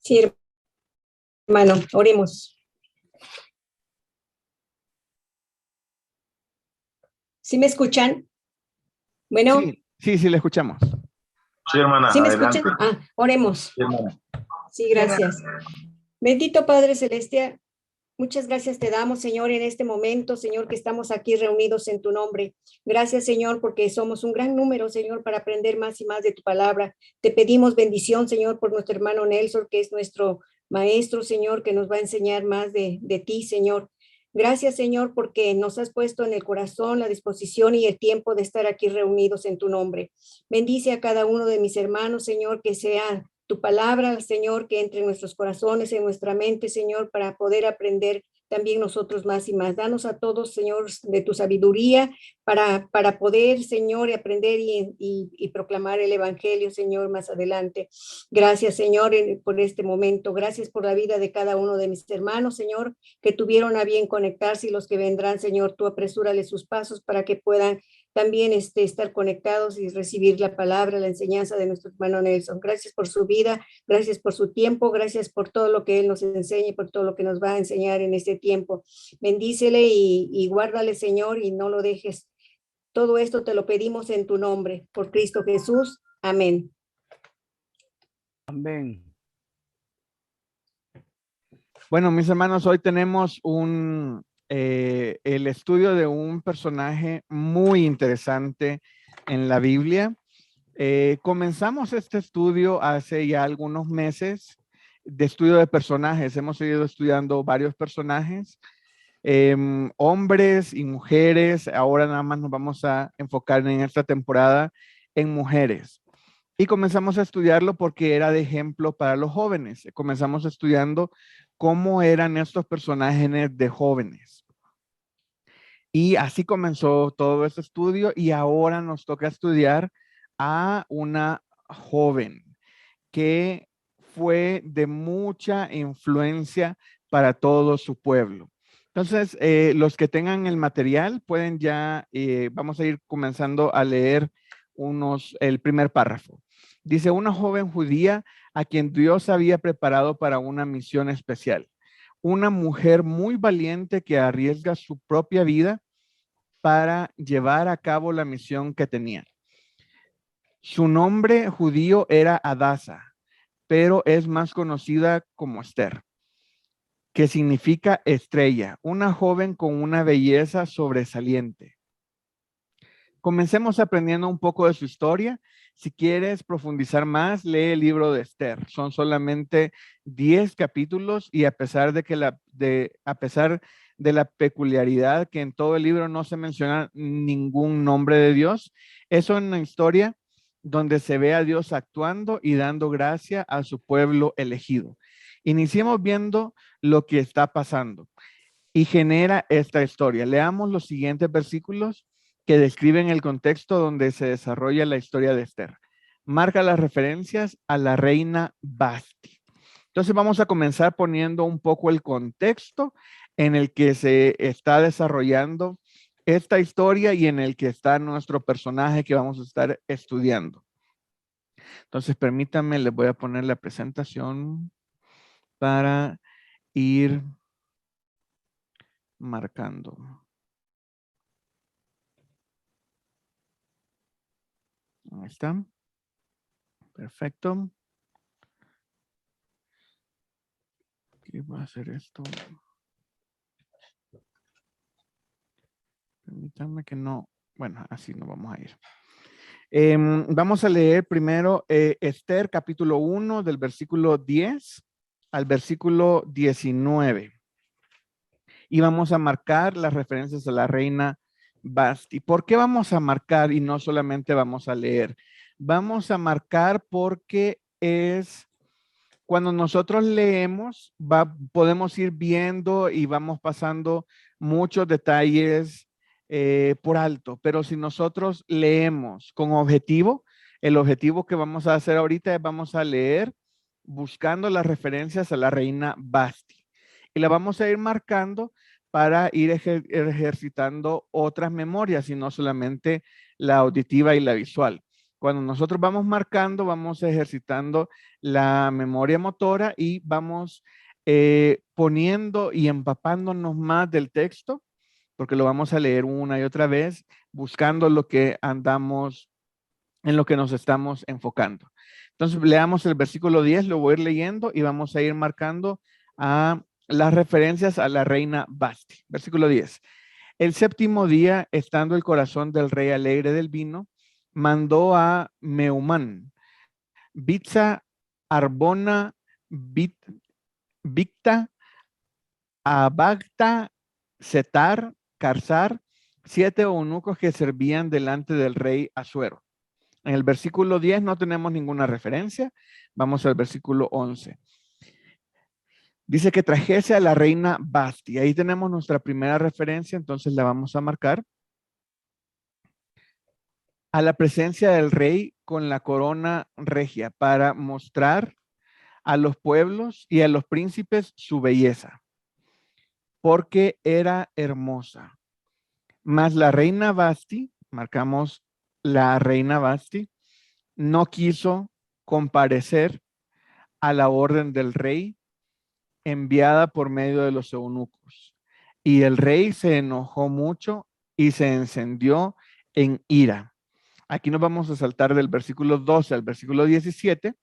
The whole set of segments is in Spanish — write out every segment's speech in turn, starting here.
Sí, hermano, oremos. ¿Sí me escuchan? Bueno. Sí, le escuchamos. Sí, hermana, ¿Sí me adelante. escuchan? Oremos. Sí, hermana. Sí, gracias. Bendito Padre Celestial, muchas gracias te damos, Señor, en este momento, Señor, que estamos aquí reunidos en tu nombre. Gracias, Señor, porque somos un gran número, Señor, para aprender más y más de tu palabra. Te pedimos bendición, Señor, por nuestro hermano Nelson, que es nuestro maestro, Señor, que nos va a enseñar más de ti, Señor. Gracias, Señor, porque nos has puesto en el corazón la disposición y el tiempo de estar aquí reunidos en tu nombre. Bendice a cada uno de mis hermanos, Señor, que sea tu palabra, Señor, que entre en nuestros corazones, en nuestra mente, Señor, para poder aprender también nosotros más y más. Danos a todos, Señor, de tu sabiduría para poder, Señor, aprender y proclamar el Evangelio, Señor, más adelante. Gracias, Señor, por este momento. Gracias por la vida de cada uno de mis hermanos, Señor, que tuvieron a bien conectarse y los que vendrán, Señor, tú apresúrale sus pasos para que puedan también estar conectados y recibir la palabra, la enseñanza de nuestro hermano Nelson. Gracias por su vida, gracias por su tiempo, gracias por todo lo que él nos enseña y por todo lo que nos va a enseñar en este tiempo. Bendícele y guárdale, Señor, y no lo dejes. Todo esto te lo pedimos en tu nombre, por Cristo Jesús. Amén. Amén. Bueno, mis hermanos, hoy tenemos el estudio de un personaje muy interesante en la Biblia. Comenzamos este estudio hace ya algunos meses de estudio de personajes. Hemos ido estudiando varios personajes, hombres y mujeres. Ahora nada más nos vamos a enfocar en esta temporada en mujeres. Y comenzamos a estudiarlo porque era de ejemplo para los jóvenes. Comenzamos estudiando cómo eran estos personajes de jóvenes. Y así comenzó todo este estudio y ahora nos toca estudiar a una joven que fue de mucha influencia para todo su pueblo. Entonces, los que tengan el material pueden ya, vamos a ir comenzando a leer el primer párrafo. Dice, una joven judía a quien Dios había preparado para una misión especial. Una mujer muy valiente que arriesga su propia vida para llevar a cabo la misión que tenía. Su nombre judío era Adasa, pero es más conocida como Esther, que significa estrella, una joven con una belleza sobresaliente. Comencemos aprendiendo un poco de su historia. Si quieres profundizar más, lee el libro de Esther. Son solamente 10 capítulos y a pesar de la peculiaridad que en todo el libro no se menciona ningún nombre de Dios, es una historia donde se ve a Dios actuando y dando gracia a su pueblo elegido. Iniciemos viendo lo que está pasando y genera esta historia. Leamos los siguientes versículos que describen el contexto donde se desarrolla la historia de Esther. Marca las referencias a la reina Vasti. Entonces vamos a comenzar poniendo un poco el contexto en el que se está desarrollando esta historia y en el que está nuestro personaje que vamos a estar estudiando. Entonces permítanme, les voy a poner la presentación para ir marcando. Ahí está. Perfecto. ¿Qué va a hacer esto? Permítanme que no. Bueno, así nos vamos a ir. Vamos a leer primero Esther capítulo 1 del versículo 10 al versículo 19. Y vamos a marcar las referencias a la reina Vasti. ¿Por qué vamos a marcar y no solamente vamos a leer? Vamos a marcar porque es cuando nosotros leemos, podemos ir viendo y vamos pasando muchos detalles por alto, pero si nosotros leemos con objetivo, el objetivo que vamos a hacer ahorita es vamos a leer buscando las referencias a la reina Vasti y la vamos a ir marcando para ir ejercitando otras memorias y no solamente la auditiva y la visual. Cuando nosotros vamos marcando, vamos ejercitando la memoria motora y vamos poniendo y empapándonos más del texto, porque lo vamos a leer una y otra vez, buscando lo que andamos, en lo que nos estamos enfocando. Entonces, leamos el versículo 10, lo voy a ir leyendo y vamos a ir marcando a las referencias a la reina Basti. Versículo 10. El séptimo día, estando el corazón del rey alegre del vino, mandó a Meumán, Bitza, Arbona, Bicta, Abagta, Setar, Carzar, 7 eunucos que servían delante del rey Asuero. En el versículo 10 no tenemos ninguna referencia. Vamos al versículo 11. Dice que trajese a la reina Basti. Ahí tenemos nuestra primera referencia, entonces la vamos a marcar. A la presencia del rey con la corona regia para mostrar a los pueblos y a los príncipes su belleza, porque era hermosa. Mas la reina Basti, marcamos la reina Basti, no quiso comparecer a la orden del rey enviada por medio de los eunucos. Y el rey se enojó mucho y se encendió en ira. Aquí nos vamos a saltar del versículo 12 al versículo 17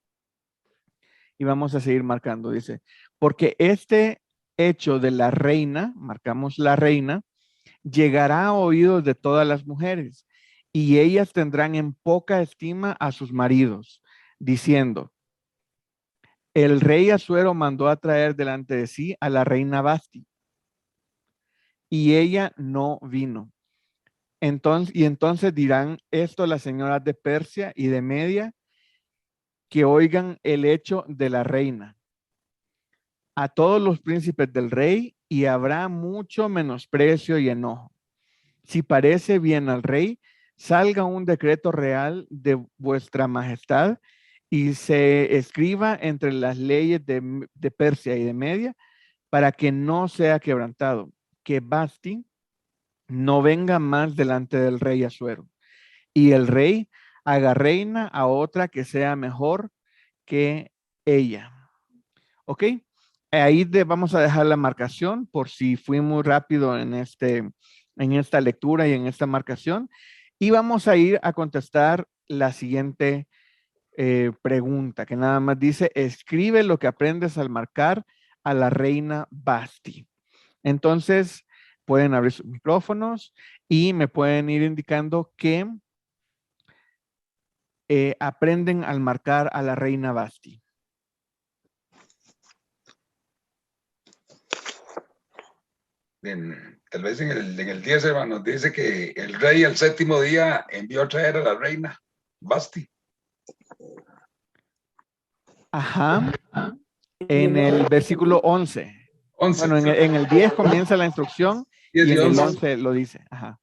y vamos a seguir marcando. Dice, porque este hecho de la reina, marcamos la reina, llegará a oídos de todas las mujeres y ellas tendrán en poca estima a sus maridos, diciendo, el rey Asuero mandó a traer delante de sí a la reina Basti y ella no vino. Entonces dirán esto las señoras de Persia y de Media, que oigan el hecho de la reina a todos los príncipes del rey, y habrá mucho menosprecio y enojo. Si parece bien al rey, salga un decreto real de vuestra majestad y se escriba entre las leyes de Persia y de Media para que no sea quebrantado, que Basti no venga más delante del rey Asuero, y el rey haga reina a otra que sea mejor que ella. ¿Ok? Ahí vamos a dejar la marcación por si fui muy rápido en esta lectura y en esta marcación. Y vamos a ir a contestar la siguiente pregunta, que nada más dice, escribe lo que aprendes al marcar a la reina Basti. Entonces, pueden abrir sus micrófonos y me pueden ir indicando que aprenden al marcar a la reina Basti. Tal vez en el 10, hermanos, dice que el rey al séptimo día envió a traer a la reina Basti. Ajá. En el versículo 11. 11. Bueno, en el 10 comienza la instrucción 10 y en y el 11. 11 lo dice. Ajá.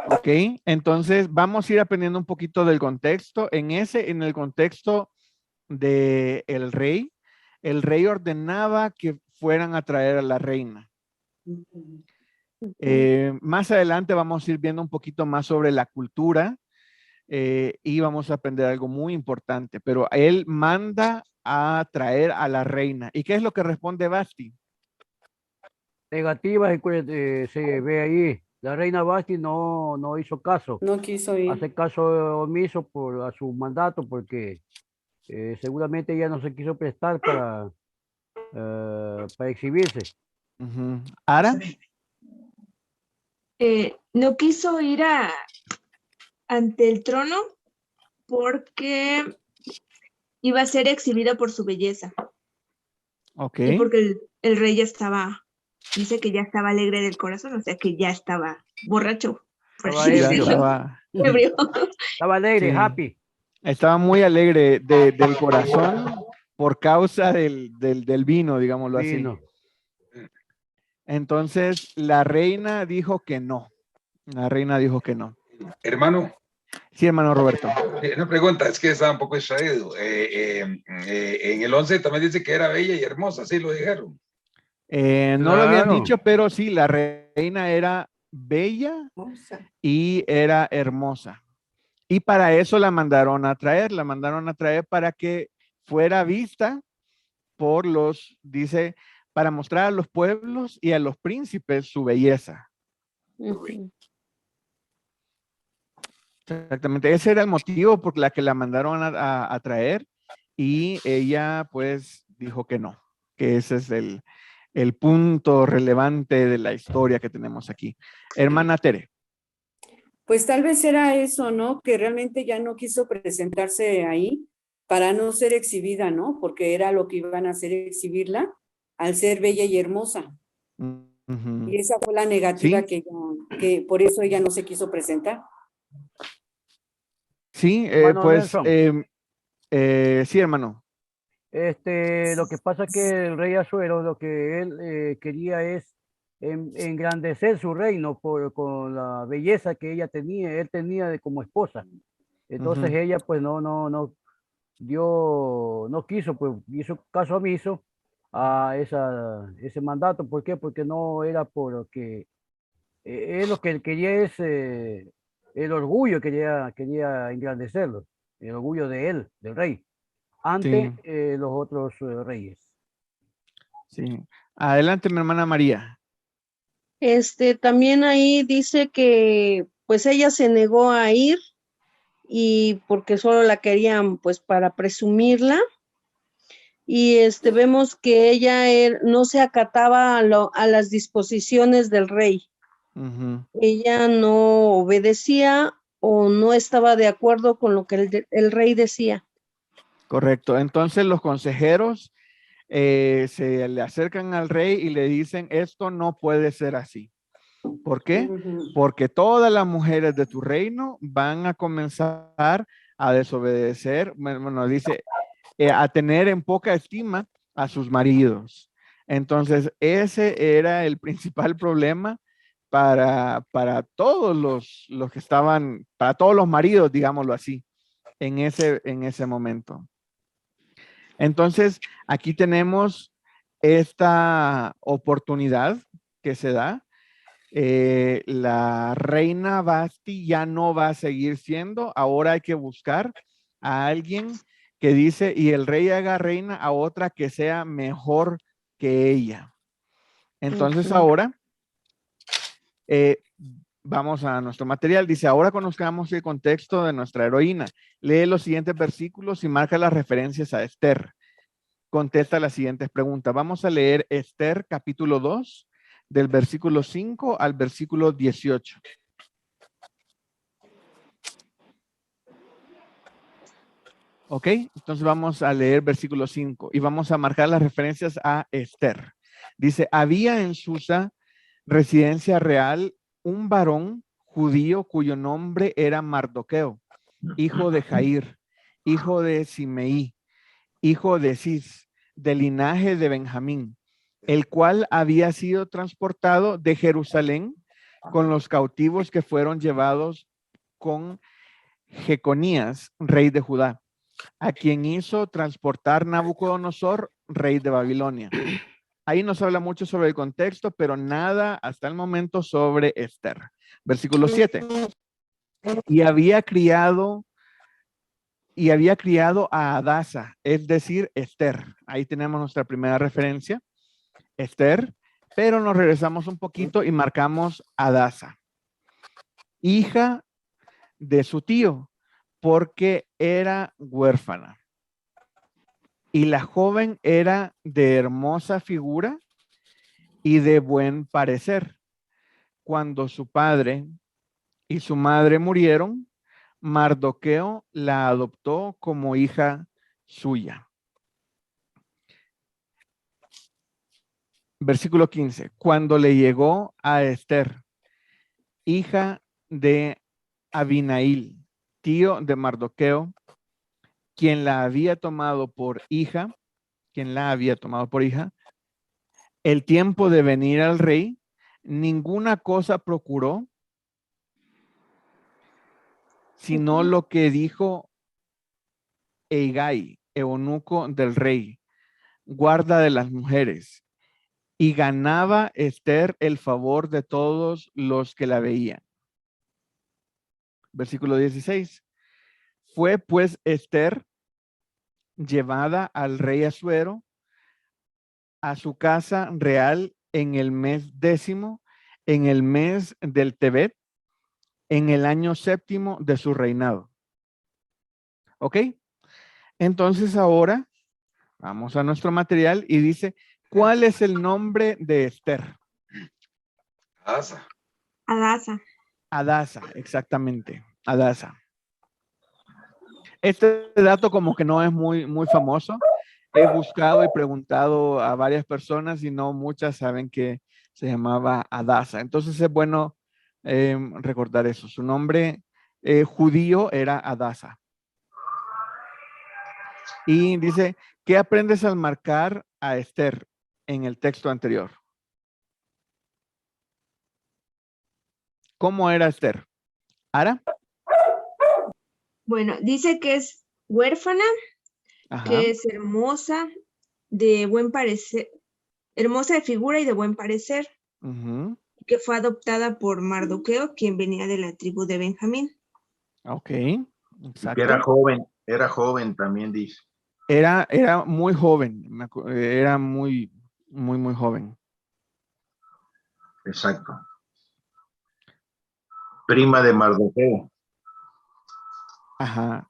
Ok, entonces vamos a ir aprendiendo un poquito del contexto. En el contexto de el rey ordenaba que fueran a traer a la reina. Más adelante vamos a ir viendo un poquito más sobre la cultura y vamos a aprender algo muy importante, pero él manda a traer a la reina. ¿Y qué es lo que responde Basti? Negativa se ve ahí. La reina Basti no hizo caso. No quiso ir. Hace caso omiso a su mandato porque seguramente ella no se quiso prestar para exhibirse. ¿Ara? No quiso ir ante el trono porque iba a ser exhibida por su belleza. Ok. Y porque el rey ya estaba, dice que ya estaba alegre del corazón, o sea que ya estaba borracho. Estaba así ebrio. decirlo. Ebrio. Estaba alegre, Sí. happy. Estaba muy alegre del corazón por causa del vino, digámoslo Vino. así. Entonces, la reina dijo que no. La reina dijo que no. Hermano. Sí, hermano Roberto. Una pregunta, es que estaba un poco distraído. En el 11 también dice que era bella y hermosa, ¿sí lo dijeron? No lo habían Claro. dicho, pero sí, la reina era bella Hermosa. y era hermosa. Y para eso la mandaron a traer para que fuera vista por los, dice, para mostrar a los pueblos y a los príncipes su belleza. Ujú. Exactamente, ese era el motivo por la que la mandaron a traer, y ella pues dijo que no, que ese es el punto relevante de la historia que tenemos aquí. Hermana Tere. Pues tal vez era eso, ¿no? Que realmente ya no quiso presentarse ahí para no ser exhibida, ¿no? Porque era lo que iban a hacer, exhibirla al ser bella y hermosa. Ujú. Y esa fue la negativa Sí. que por eso ella no se quiso presentar. Sí, Hermano pues Nelson. sí, hermano. Lo que pasa es que el rey Asuero lo que él quería es engrandecer su reino con la belleza que ella tenía, él tenía como esposa. Entonces Ujú. ella pues no quiso, pues hizo caso omiso a ese mandato. ¿Por qué? Porque no era porque él lo que él quería es el orgullo, quería engrandecerlo, el orgullo de él, del rey, Sí, ante los otros reyes. sí. Adelante, mi hermana María. También ahí dice que pues ella se negó a ir y porque solo la querían pues para presumirla, y vemos que ella no se acataba a las disposiciones del rey. Ujú. Ella no obedecía o no estaba de acuerdo con lo que el rey decía. Correcto. Entonces los consejeros se le acercan al rey y le dicen, esto no puede ser así. ¿Por qué? Ujú. Porque todas las mujeres de tu reino van a comenzar a desobedecer, bueno, dice, a tener en poca estima a sus maridos. Entonces, ese era el principal problema para todos los que estaban, para todos los maridos, digámoslo así, en ese momento. Entonces, aquí tenemos esta oportunidad que se da. La reina Basti ya no va a seguir siendo. Ahora hay que buscar a alguien que dice, y el rey haga reina a otra que sea mejor que ella. Entonces Ujú. ahora vamos a nuestro material. Dice, ahora conozcamos el contexto de nuestra heroína. Lee los siguientes versículos y marca las referencias a Esther. Contesta las siguientes preguntas. Vamos a leer Esther capítulo 2, del versículo 5 al versículo 18. Ok, entonces vamos a leer versículo 5 y vamos a marcar las referencias a Esther. Dice, había en Susa, residencia real, un varón judío cuyo nombre era Mardoqueo, hijo de Jair, hijo de Simeí, hijo de Cis, del linaje de Benjamín, el cual había sido transportado de Jerusalén con los cautivos que fueron llevados con Jeconías, rey de Judá, a quien hizo transportar Nabucodonosor, rey de Babilonia. Ahí nos habla mucho sobre el contexto, pero nada hasta el momento sobre Esther. Versículo 7. Y había criado a Hadasa, es decir, Esther. Ahí tenemos nuestra primera referencia, Esther, pero nos regresamos un poquito y marcamos Hadasa, hija de su tío, porque era huérfana. Y la joven era de hermosa figura y de buen parecer. Cuando su padre y su madre murieron, Mardoqueo la adoptó como hija suya. Versículo 15. Cuando le llegó a Esther, hija de Abinail, tío de Mardoqueo, quien la había tomado por hija, el tiempo de venir al rey, ninguna cosa procuró, sino lo que dijo Hegai, eunuco del rey, guarda de las mujeres, y ganaba Esther el favor de todos los que la veían. Versículo 16. Fue pues Esther llevada al rey Asuero a su casa real en el mes 10º, en el mes del Tebet, en el año 7º de su reinado. ¿Ok? Entonces ahora vamos a nuestro material y dice, ¿cuál es el nombre de Esther? Adasa. Adasa. Adasa, exactamente. Adasa. Este dato como que no es muy famoso. He buscado y preguntado a varias personas y no muchas saben que se llamaba Adasa. Entonces es bueno recordar eso. Su nombre judío era Adasa. Y dice, ¿qué aprendes al marcar a Esther en el texto anterior? ¿Cómo era Esther? ¿Ara? Bueno, dice que es huérfana, Ajá. que es hermosa, de buen parecer, hermosa de figura y de buen parecer, Ujú. que fue adoptada por Mardoqueo, quien venía de la tribu de Benjamín. Ok, Y exacto. que era joven también dice. Era muy joven, era muy joven. Exacto. Prima de Mardoqueo. Ajá.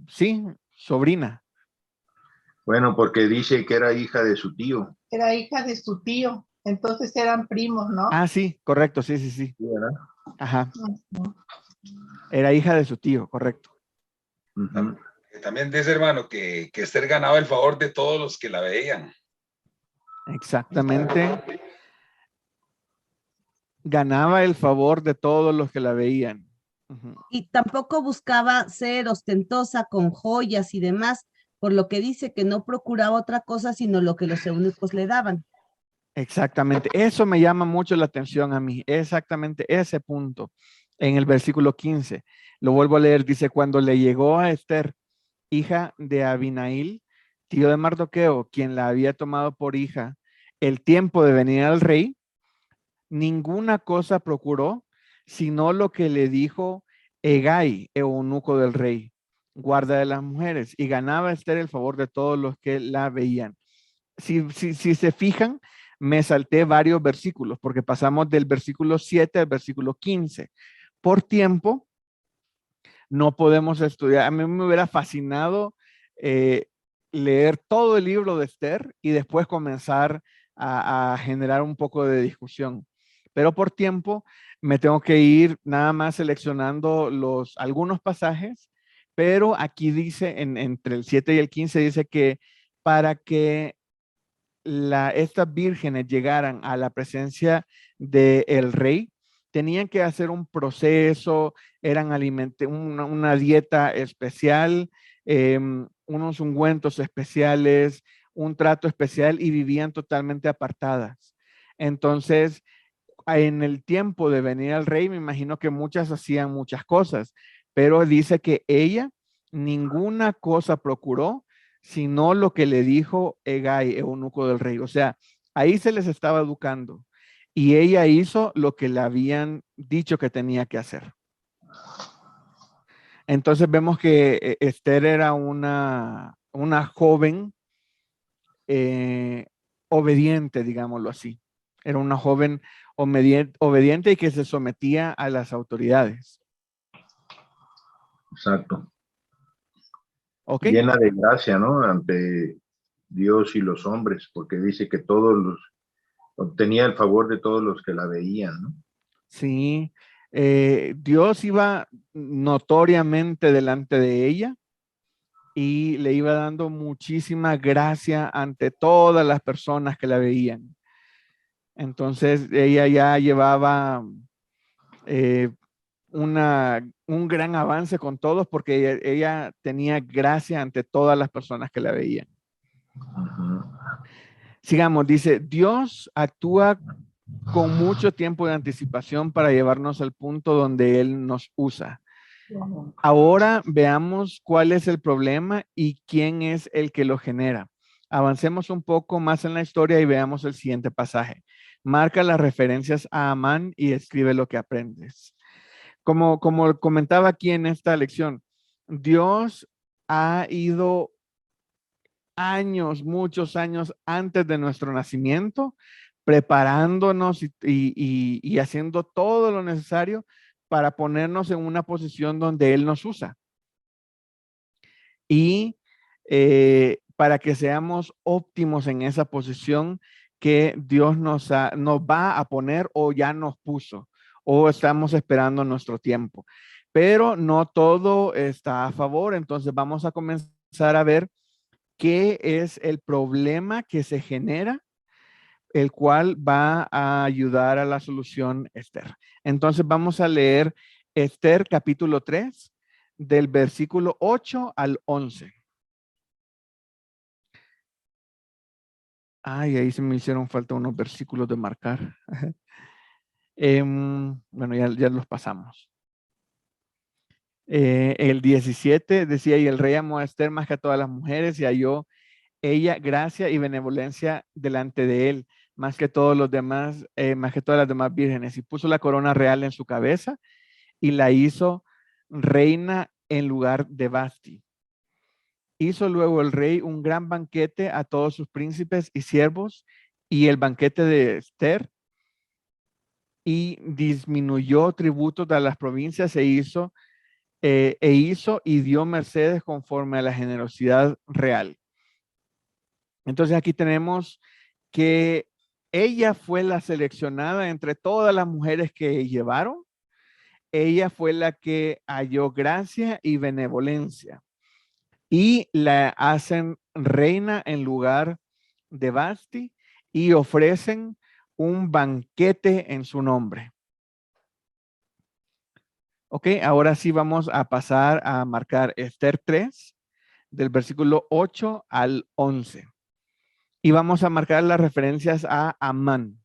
Sí, sobrina. Bueno, porque dice que era hija de su tío. Era hija de su tío, entonces eran primos, ¿no? Ah, sí, correcto, sí. Sí, ¿verdad? Ajá. Ujú. Era hija de su tío, correcto. Ujú. También dice, hermano, que Esther ganaba el favor de todos los que la veían. Exactamente. Ganaba el favor de todos los que la veían. Ujú. Y tampoco buscaba ser ostentosa con joyas y demás, por lo que dice que no procuraba otra cosa sino lo que los eunucos le daban. Exactamente. Eso me llama mucho la atención a mí. Exactamente ese punto. En el versículo 15. Lo vuelvo a leer. Dice, cuando le llegó a Esther, hija de Abinail, tío de Mardoqueo, quien la había tomado por hija, el tiempo de venir al rey, ninguna cosa procuró, sino lo que le dijo Hegai, eunuco del rey, guarda de las mujeres, y ganaba Esther el favor de todos los que la veían. Si se fijan, me salté varios versículos, porque pasamos del versículo 7 al versículo 15. Por tiempo, no podemos estudiar. A mí me hubiera fascinado leer todo el libro de Esther y después comenzar a generar un poco de discusión. Pero por tiempo me tengo que ir nada más seleccionando algunos pasajes, pero aquí dice, entre el 7 y el 15, dice que para que estas vírgenes llegaran a la presencia del rey, tenían que hacer un proceso, eran una dieta especial, unos ungüentos especiales, un trato especial y vivían totalmente apartadas. Entonces, en el tiempo de venir al rey, me imagino que muchas hacían muchas cosas, pero dice que ella ninguna cosa procuró, sino lo que le dijo Hegai, eunuco del rey. O sea, ahí se les estaba educando y ella hizo lo que le habían dicho que tenía que hacer. Entonces vemos que Esther era una joven obediente, digámoslo así. Era una joven obediente y que se sometía a las autoridades. Exacto. ¿Ok? Llena de gracia, ¿no? Ante Dios y los hombres, porque dice que obtenía el favor de todos los que la veían, ¿no? Sí. Dios iba notoriamente delante de ella y le iba dando muchísima gracia ante todas las personas que la veían. Entonces ella ya llevaba un gran avance con todos porque ella tenía gracia ante todas las personas que la veían. Ujú. Sigamos, dice, Dios actúa con mucho tiempo de anticipación para llevarnos al punto donde Él nos usa. Ahora veamos cuál es el problema y quién es el que lo genera. Avancemos un poco más en la historia y veamos el siguiente pasaje. Marca las referencias a Amán y escribe lo que aprendes. Como comentaba aquí en esta lección, Dios ha ido años, muchos años antes de nuestro nacimiento, preparándonos y haciendo todo lo necesario para ponernos en una posición donde Él nos usa. Y para que seamos óptimos en esa posición que Dios nos va a poner o ya nos puso, o estamos esperando nuestro tiempo. Pero no todo está a favor, entonces vamos a comenzar a ver qué es el problema que se genera, el cual va a ayudar a la solución Esther. Entonces vamos a leer Esther capítulo 3, del versículo 8 al 11. Ay, ahí se me hicieron falta unos versículos de marcar. Bueno, ya los pasamos. El 17 decía, y el rey amó a Esther más que a todas las mujeres y halló ella gracia y benevolencia delante de él, más que todos los demás, más que todas las demás vírgenes, y puso la corona real en su cabeza y la hizo reina en lugar de Vasti. Hizo luego el rey un gran banquete a todos sus príncipes y siervos, y el banquete de Esther, y disminuyó tributos de las provincias hizo y dio mercedes conforme a la generosidad real. Entonces aquí tenemos que ella fue la seleccionada entre todas las mujeres que llevaron. Ella fue la que halló gracia y benevolencia y la hacen reina en lugar de Vasti y ofrecen un banquete en su nombre. Ok, ahora sí vamos a pasar a marcar Esther 3, del versículo 8 al 11. Y vamos a marcar las referencias a Amán.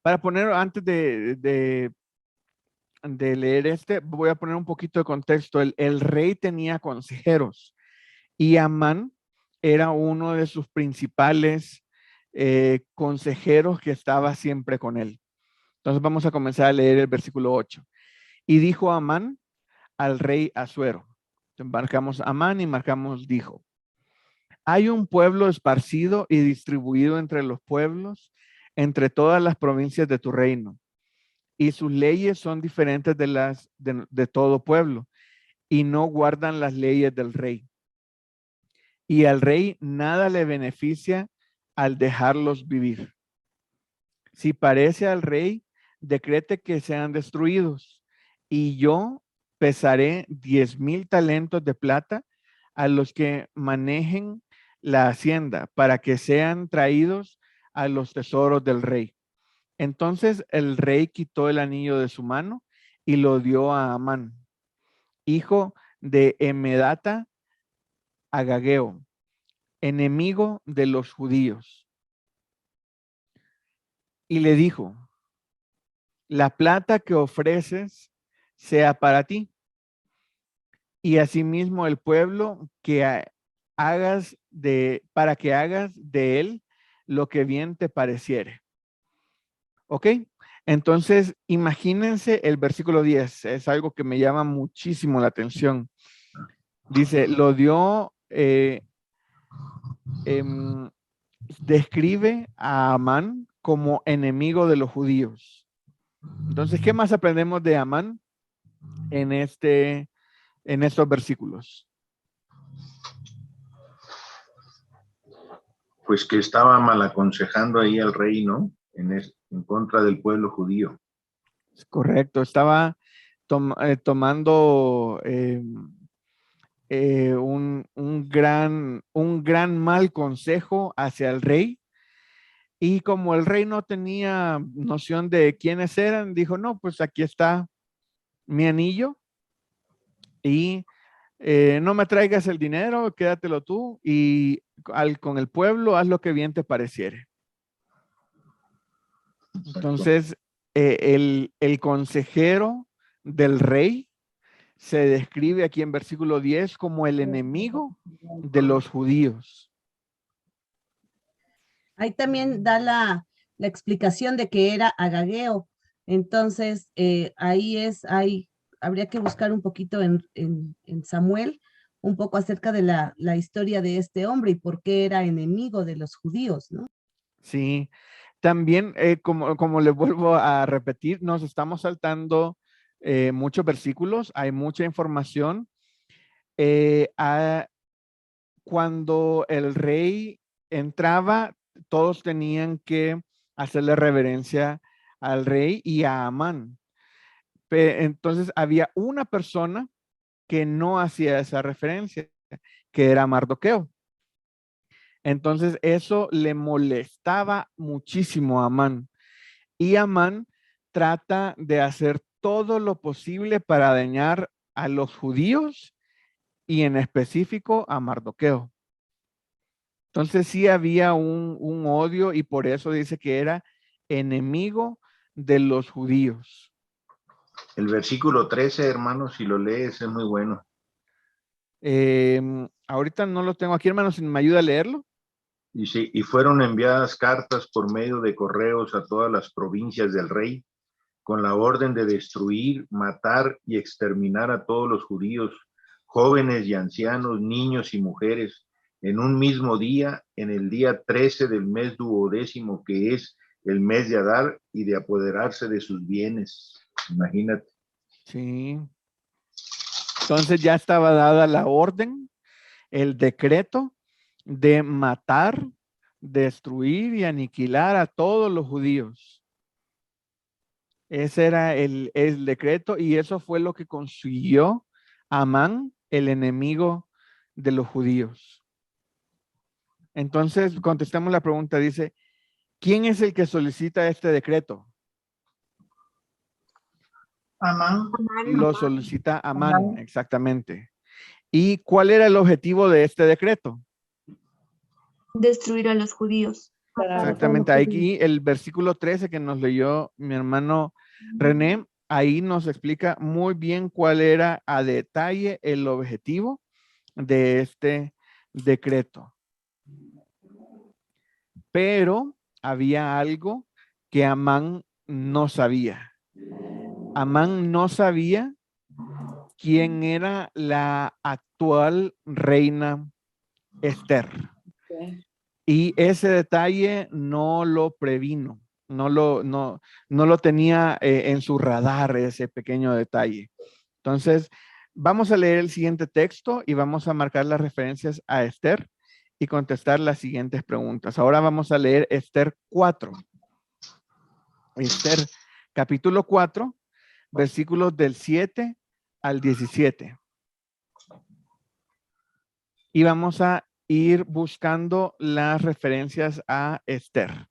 Para poner, antes de leer voy a poner un poquito de contexto. El rey tenía consejeros y Amán era uno de sus principales consejeros que estaba siempre con él. Entonces vamos a comenzar a leer el versículo 8. Y dijo Amán al rey Asuero. Entonces marcamos Amán y marcamos dijo. Hay un pueblo esparcido y distribuido entre los pueblos, entre todas las provincias de tu reino. Y sus leyes son diferentes de las de todo pueblo y no guardan las leyes del rey. Y al rey nada le beneficia al dejarlos vivir. Si parece al rey, decrete que sean destruidos y yo pesaré 10,000 talentos de plata a los que manejen la hacienda para que sean traídos a los tesoros del rey. Entonces el rey quitó el anillo de su mano y lo dio a Amán, hijo de Emedata Agageo, enemigo de los judíos. Y le dijo, la plata que ofreces sea para ti, y asimismo el pueblo que para que hagas de él lo que bien te pareciere. ¿Ok? Entonces, imagínense el versículo 10, es algo que me llama muchísimo la atención. Dice, lo dio, describe a Amán como enemigo de los judíos. Entonces, ¿qué más aprendemos de Amán en estos versículos? Pues que estaba mal aconsejando ahí al rey, ¿no? En contra del pueblo judío. Correcto, estaba tomando un gran mal consejo hacia el rey. Y como el rey no tenía noción de quiénes eran, dijo, no, pues aquí está mi anillo y no me traigas el dinero, quédatelo tú y con el pueblo haz lo que bien te pareciere. Entonces, el consejero del rey se describe aquí en versículo 10 como el enemigo de los judíos. Ahí también da la explicación de que era Agageo. Entonces, habría que buscar un poquito en Samuel, un poco acerca de la historia de este hombre y por qué era enemigo de los judíos, ¿no? Sí, también, como le vuelvo a repetir, nos estamos saltando muchos versículos, hay mucha información. Cuando el rey entraba, todos tenían que hacerle reverencia al rey y a Amán. Entonces había una persona que no hacía esa referencia, que era Mardoqueo. Entonces eso le molestaba muchísimo a Amán. Y Amán trata de hacer todo lo posible para dañar a los judíos y en específico a Mardoqueo. Entonces sí había un odio y por eso dice que era enemigo de los judíos. El versículo 13, hermanos, si lo lees, es muy bueno. Ahorita no lo tengo aquí, hermanos, si me ayuda a leerlo. Dice, y fueron enviadas cartas por medio de correos a todas las provincias del rey, con la orden de destruir, matar y exterminar a todos los judíos, jóvenes y ancianos, niños y mujeres, en un mismo día, en el día 13 del mes 12º, que es el mes de Adar, y de apoderarse de sus bienes. Imagínate. Sí. Entonces ya estaba dada la orden, el decreto de matar, destruir y aniquilar a todos los judíos. Ese era el decreto y eso fue lo que consiguió Amán, el enemigo de los judíos. Entonces contestamos la pregunta, dice, ¿quién es el que solicita este decreto? Amán. Lo solicita Amán, exactamente. ¿Y cuál era el objetivo de este decreto? Destruir a los judíos. Exactamente, aquí el versículo 13 que nos leyó mi hermano René, ahí nos explica muy bien cuál era a detalle el objetivo de este decreto. Pero había algo que Amán no sabía. Amán no sabía quién era la actual reina Esther. Okay. Y ese detalle no lo previno, no lo tenía en su radar, ese pequeño detalle. Entonces, vamos a leer el siguiente texto y vamos a marcar las referencias a Esther y contestar las siguientes preguntas. Ahora vamos a leer Esther 4. Esther capítulo 4, versículos del 7 al 17. Y vamos a ir buscando las referencias a Esther.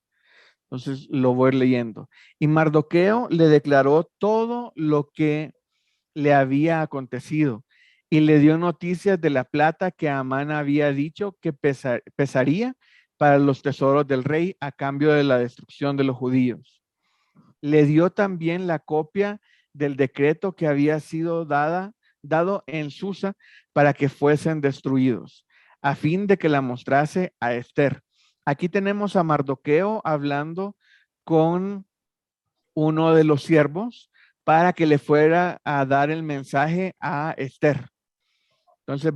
Entonces lo voy leyendo. Y Mardoqueo le declaró todo lo que le había acontecido y le dio noticias de la plata que Amán había dicho que pesaría para los tesoros del rey a cambio de la destrucción de los judíos. Le dio también la copia del decreto que había sido dado en Susa para que fuesen destruidos, a fin de que la mostrase a Esther. Aquí tenemos a Mardoqueo hablando con uno de los siervos para que le fuera a dar el mensaje a Esther. Entonces,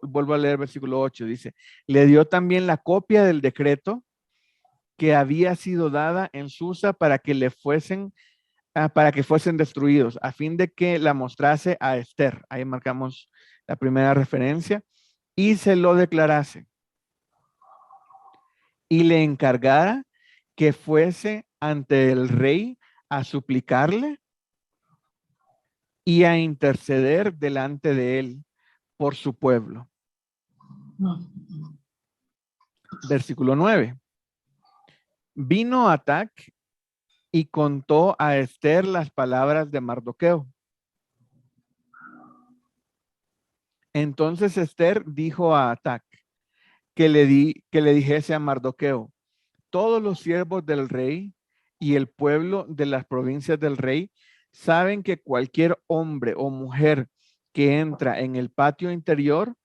vuelvo a leer versículo 8, dice, le dio también la copia del decreto que había sido dada en Susa para que fuesen destruidos, a fin de que la mostrase a Esther. Ahí marcamos la primera referencia. Y se lo declarase. Y le encargara que fuese ante el rey a suplicarle y a interceder delante de él por su pueblo. Versículo 9. Vino Atac y contó a Esther las palabras de Mardoqueo. Entonces Esther dijo a Atac que le dijese a Mardoqueo, todos los siervos del rey y el pueblo de las provincias del rey saben que cualquier hombre o mujer que entra en el patio interior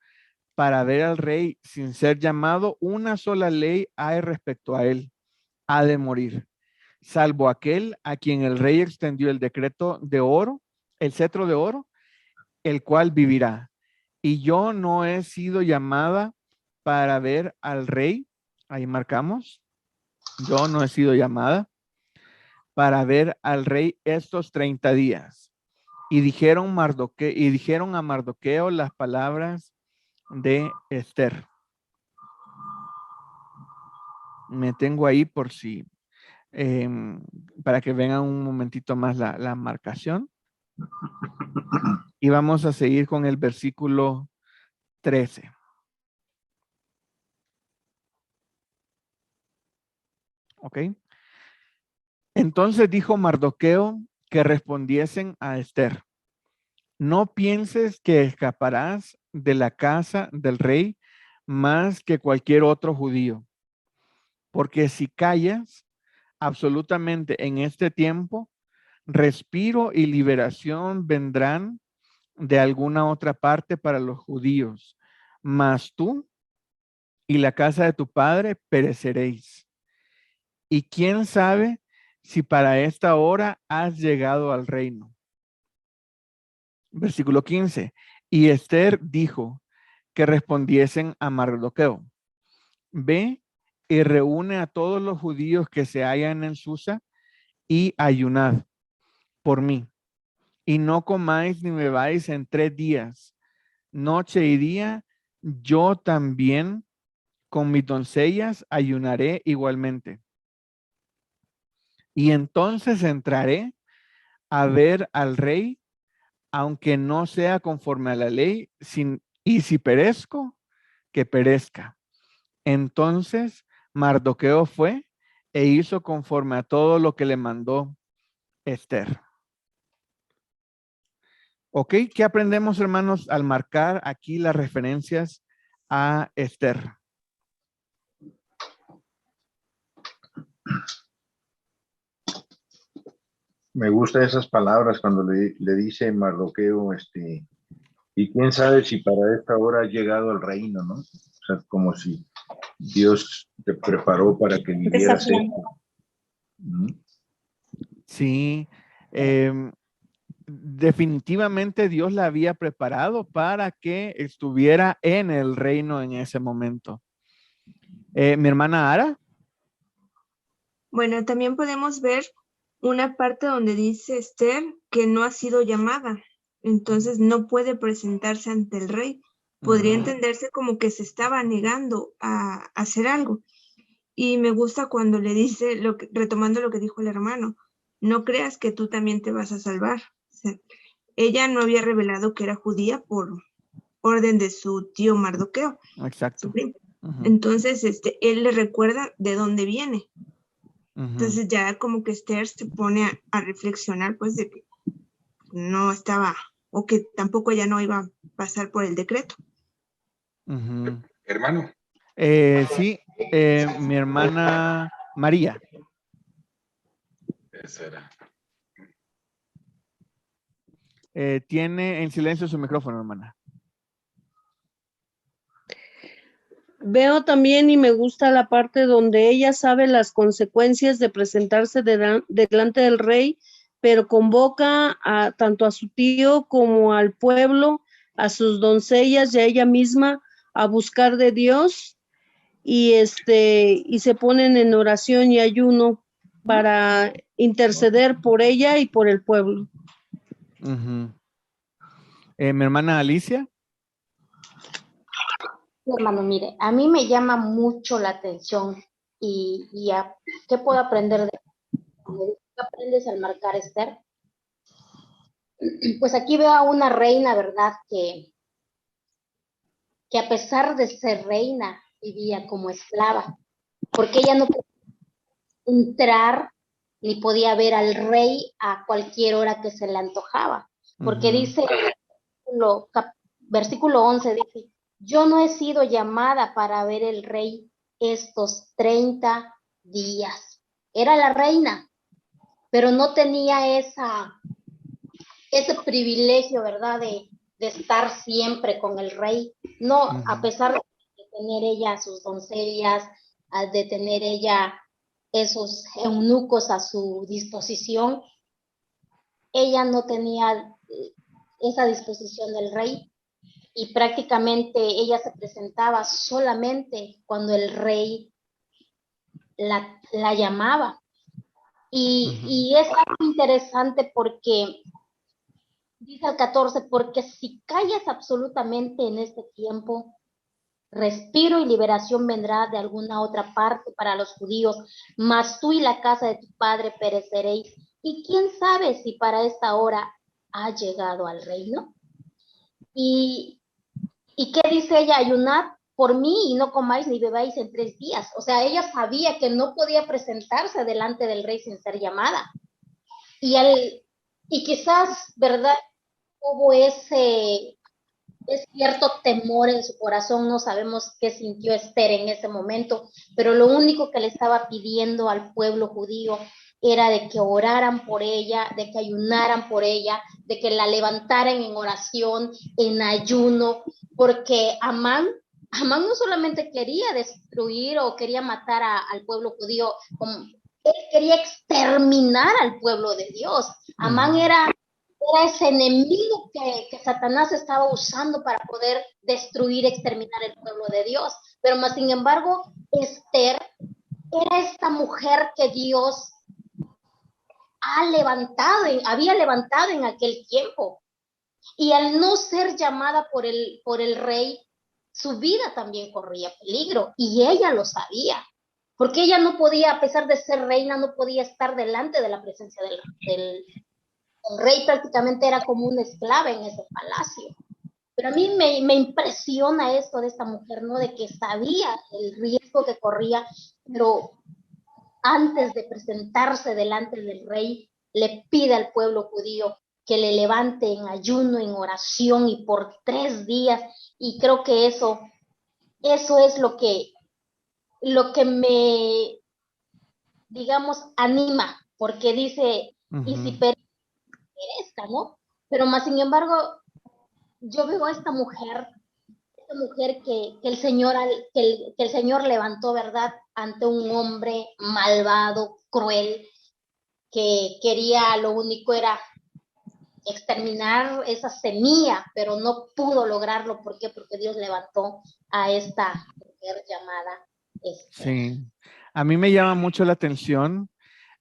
para ver al rey sin ser llamado, una sola ley hay respecto a él: ha de morir, salvo aquel a quien el rey extendió el decreto de oro, el cetro de oro, el cual vivirá. Y yo no he sido llamada para ver al rey. Ahí marcamos. Yo no he sido llamada para ver al rey estos 30 días. Y dijeron a Mardoqueo las palabras de Esther. Me tengo ahí por si, para que vengan un momentito más la marcación. Y vamos a seguir con el versículo 13. ¿Ok? Entonces dijo Mardoqueo que respondiesen a Esther: no pienses que escaparás de la casa del rey más que cualquier otro judío, porque si callas absolutamente en este tiempo, respiro y liberación vendrán de alguna otra parte para los judíos, mas tú y la casa de tu padre pereceréis. Y quién sabe si para esta hora has llegado al reino. Versículo 15. Y Esther dijo que respondiesen a Mardoqueo: ve y reúne a todos los judíos que se hallan en Susa y ayunad por mí, y no comáis ni bebáis en 3 días, noche y día. Yo también con mis doncellas ayunaré igualmente. Y entonces entraré a ver al rey, aunque no sea conforme a la ley, y si perezco, que perezca. Entonces Mardoqueo fue e hizo conforme a todo lo que le mandó Esther. ¿Ok? ¿Qué aprendemos, hermanos, al marcar aquí las referencias a Esther? Me gustan esas palabras cuando le dice Mardoqueo, y quién sabe si para esta hora ha llegado el reino, ¿no? O sea, como si Dios te preparó para que vivieras esto. Sí, definitivamente Dios la había preparado para que estuviera en el reino en ese momento. Mi hermana Ara. Bueno, también podemos ver una parte donde dice Esther que no ha sido llamada, entonces no puede presentarse ante el rey. Podría entenderse como que se estaba negando a hacer algo. Y me gusta cuando le dice, retomando lo que dijo el hermano, no creas que tú también te vas a salvar. O sea, ella no había revelado que era judía por orden de su tío Mardoqueo. Exacto. Entonces, él le recuerda de dónde viene. Entonces ya como que Esther se pone a reflexionar, pues, de que no estaba, o que tampoco ella no iba a pasar por el decreto. Hermano. Sí, mi hermana María. Esa era. Tiene en silencio su micrófono, hermana. Veo también y me gusta la parte donde ella sabe las consecuencias de presentarse delante del rey, pero convoca tanto a su tío como al pueblo, a sus doncellas y a ella misma a buscar de Dios y se ponen en oración y ayuno para interceder por ella y por el pueblo. Mi hermana Alicia. Hermano, mire, a mí me llama mucho la atención ¿qué puedo aprender de ¿qué aprendes al marcar Esther? Pues aquí veo a una reina, ¿verdad? Que a pesar de ser reina, vivía como esclava, porque ella no podía entrar ni podía ver al rey a cualquier hora que se le antojaba, porque dice, versículo 11 dice, yo no he sido llamada para ver el rey estos 30 días. Era la reina, pero no tenía ese privilegio, ¿verdad? de estar siempre con el rey. No, a pesar de tener ella sus doncellas, de tener ella esos eunucos a su disposición, ella no tenía esa disposición del rey, y prácticamente ella se presentaba solamente cuando el rey la llamaba. Y es algo interesante porque dice el 14, porque si callas absolutamente en este tiempo, respiro y liberación vendrá de alguna otra parte para los judíos, mas tú y la casa de tu padre pereceréis. Y quién sabe si para esta hora ha llegado al reino. ¿Y qué dice ella? Ayunad por mí y no comáis ni bebáis en 3 días. O sea, ella sabía que no podía presentarse delante del rey sin ser llamada. Y quizás, ¿verdad? Hubo ese cierto temor en su corazón, no sabemos qué sintió Esther en ese momento, pero lo único que le estaba pidiendo al pueblo judío era de que oraran por ella, de que ayunaran por ella, de que la levantaran en oración, en ayuno, porque Amán no solamente quería destruir o quería matar al pueblo judío, él quería exterminar al pueblo de Dios. Amán era ese enemigo que Satanás estaba usando para poder destruir, exterminar el pueblo de Dios. Pero más sin embargo, Esther era esta mujer que Dios había levantado en aquel tiempo. Y al no ser llamada por el rey, su vida también corría peligro. Y ella lo sabía. Porque ella no podía, a pesar de ser reina, no podía estar delante de la presencia del rey. Prácticamente era como una esclava en ese palacio. Pero a mí me impresiona esto de esta mujer, ¿no? De que sabía el riesgo que corría, pero antes de presentarse delante del rey, le pide al pueblo judío que le levante en ayuno, en oración y por 3 días. Y creo que eso es lo que me, digamos, anima, porque dice, y si perezca, ¿no? Pero más sin embargo, yo veo a esta mujer que el Señor levantó, ¿verdad? Ante un hombre malvado, cruel, que quería, lo único era exterminar esa semilla, pero no pudo lograrlo. ¿Por qué? Porque Dios levantó a esta mujer llamada Esther. Sí, a mí me llama mucho la atención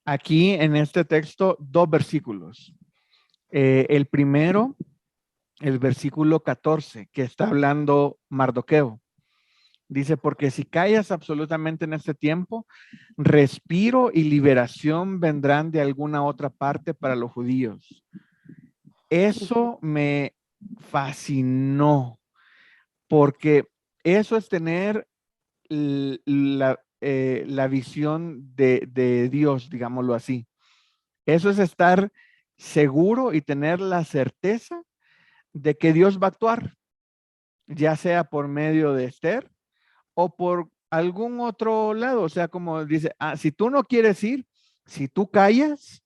aquí en este texto 2 versículos. El primero, el versículo 14, que está hablando Mardoqueo. Dice, porque si callas absolutamente en este tiempo, respiro y liberación vendrán de alguna otra parte para los judíos. Eso me fascinó, porque eso es tener la visión de Dios, digámoslo así. Eso es estar seguro y tener la certeza de que Dios va a actuar, ya sea por medio de Esther o por algún otro lado. O sea, como dice, si tú no quieres ir, si tú callas,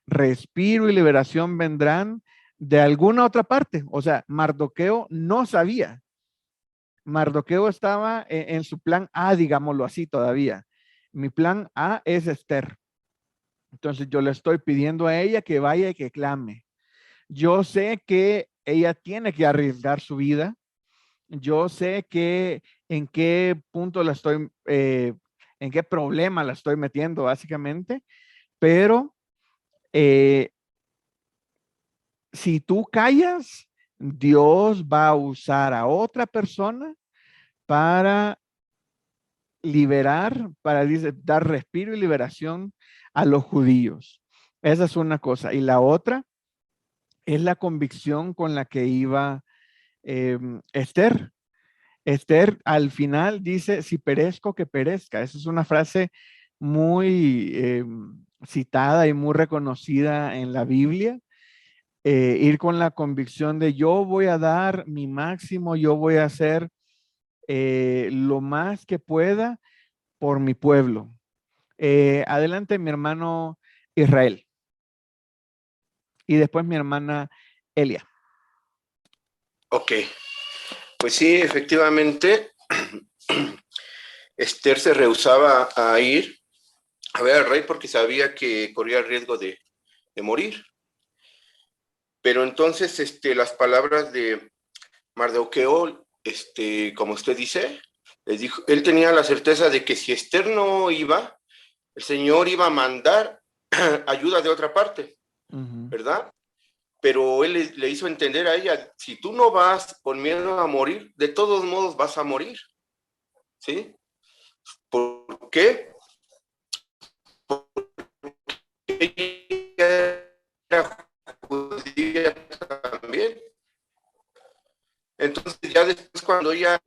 respiro y liberación vendrán de alguna otra parte. O sea, Mardoqueo no sabía. Mardoqueo estaba en su plan A, digámoslo así todavía. Mi plan A es Esther. Entonces yo le estoy pidiendo a ella que vaya y que clame. Yo sé que ella tiene que arriesgar su vida. Yo sé que en qué punto la estoy, en qué problema la estoy metiendo básicamente, pero si tú callas, Dios va a usar a otra persona para liberar, para dar respiro y liberación a los judíos. Esa es una cosa. Y la otra es la convicción con la que iba Esther. Esther al final dice, si perezco, que perezca. Esa es una frase muy citada y muy reconocida en la Biblia. Ir con la convicción de yo voy a dar mi máximo, yo voy a hacer lo más que pueda por mi pueblo. Adelante mi hermano Israel. Y después mi hermana Elia. Ok, pues sí, efectivamente, Esther se rehusaba a ir a ver al rey porque sabía que corría el riesgo de morir. Pero entonces las palabras de Mardoqueo, como usted dice, les dijo, él tenía la certeza de que si Esther no iba, el Señor iba a mandar ayuda de otra parte, ¿verdad? Pero él le hizo entender a ella, si tú no vas por miedo a morir, de todos modos vas a morir, ¿sí? ¿Por qué? Porque ella era judía también. Entonces ya después cuando ella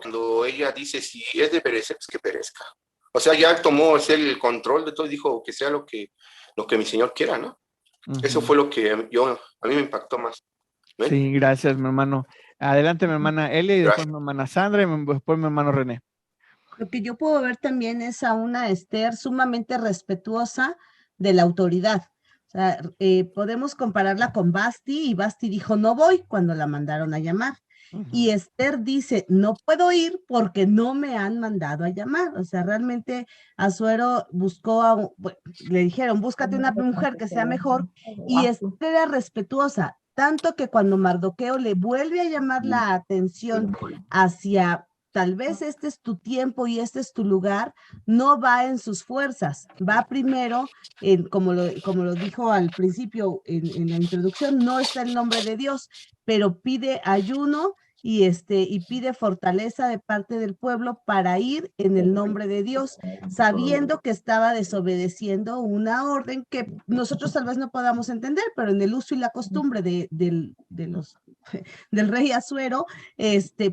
cuando ella dice, si es de perecer, pues que perezca. O sea, ya tomó el control de todo y dijo que sea lo que mi Señor quiera, ¿no? Eso fue lo que a mí me impactó más. ¿Ven? Sí, gracias, mi hermano. Adelante, mi hermana Elia, y después mi hermana Sandra, y después mi hermano René. Lo que yo puedo ver también es a una Esther sumamente respetuosa de la autoridad. O sea, podemos compararla con Basti, y Basti dijo, no voy, cuando la mandaron a llamar. Y Esther dice, no puedo ir porque no me han mandado a llamar. O sea, realmente Asuero buscó, le dijeron, búscate una mujer que sea mejor, y Esther era respetuosa, tanto que cuando Mardoqueo le vuelve a llamar la atención hacia, tal vez este es tu tiempo y este es tu lugar, no va en sus fuerzas, va primero, como lo dijo al principio en la introducción, no está el nombre de Dios, pero pide ayuno y pide fortaleza de parte del pueblo para ir en el nombre de Dios, sabiendo que estaba desobedeciendo una orden que nosotros tal vez no podamos entender, pero en el uso y la costumbre del rey Asuero,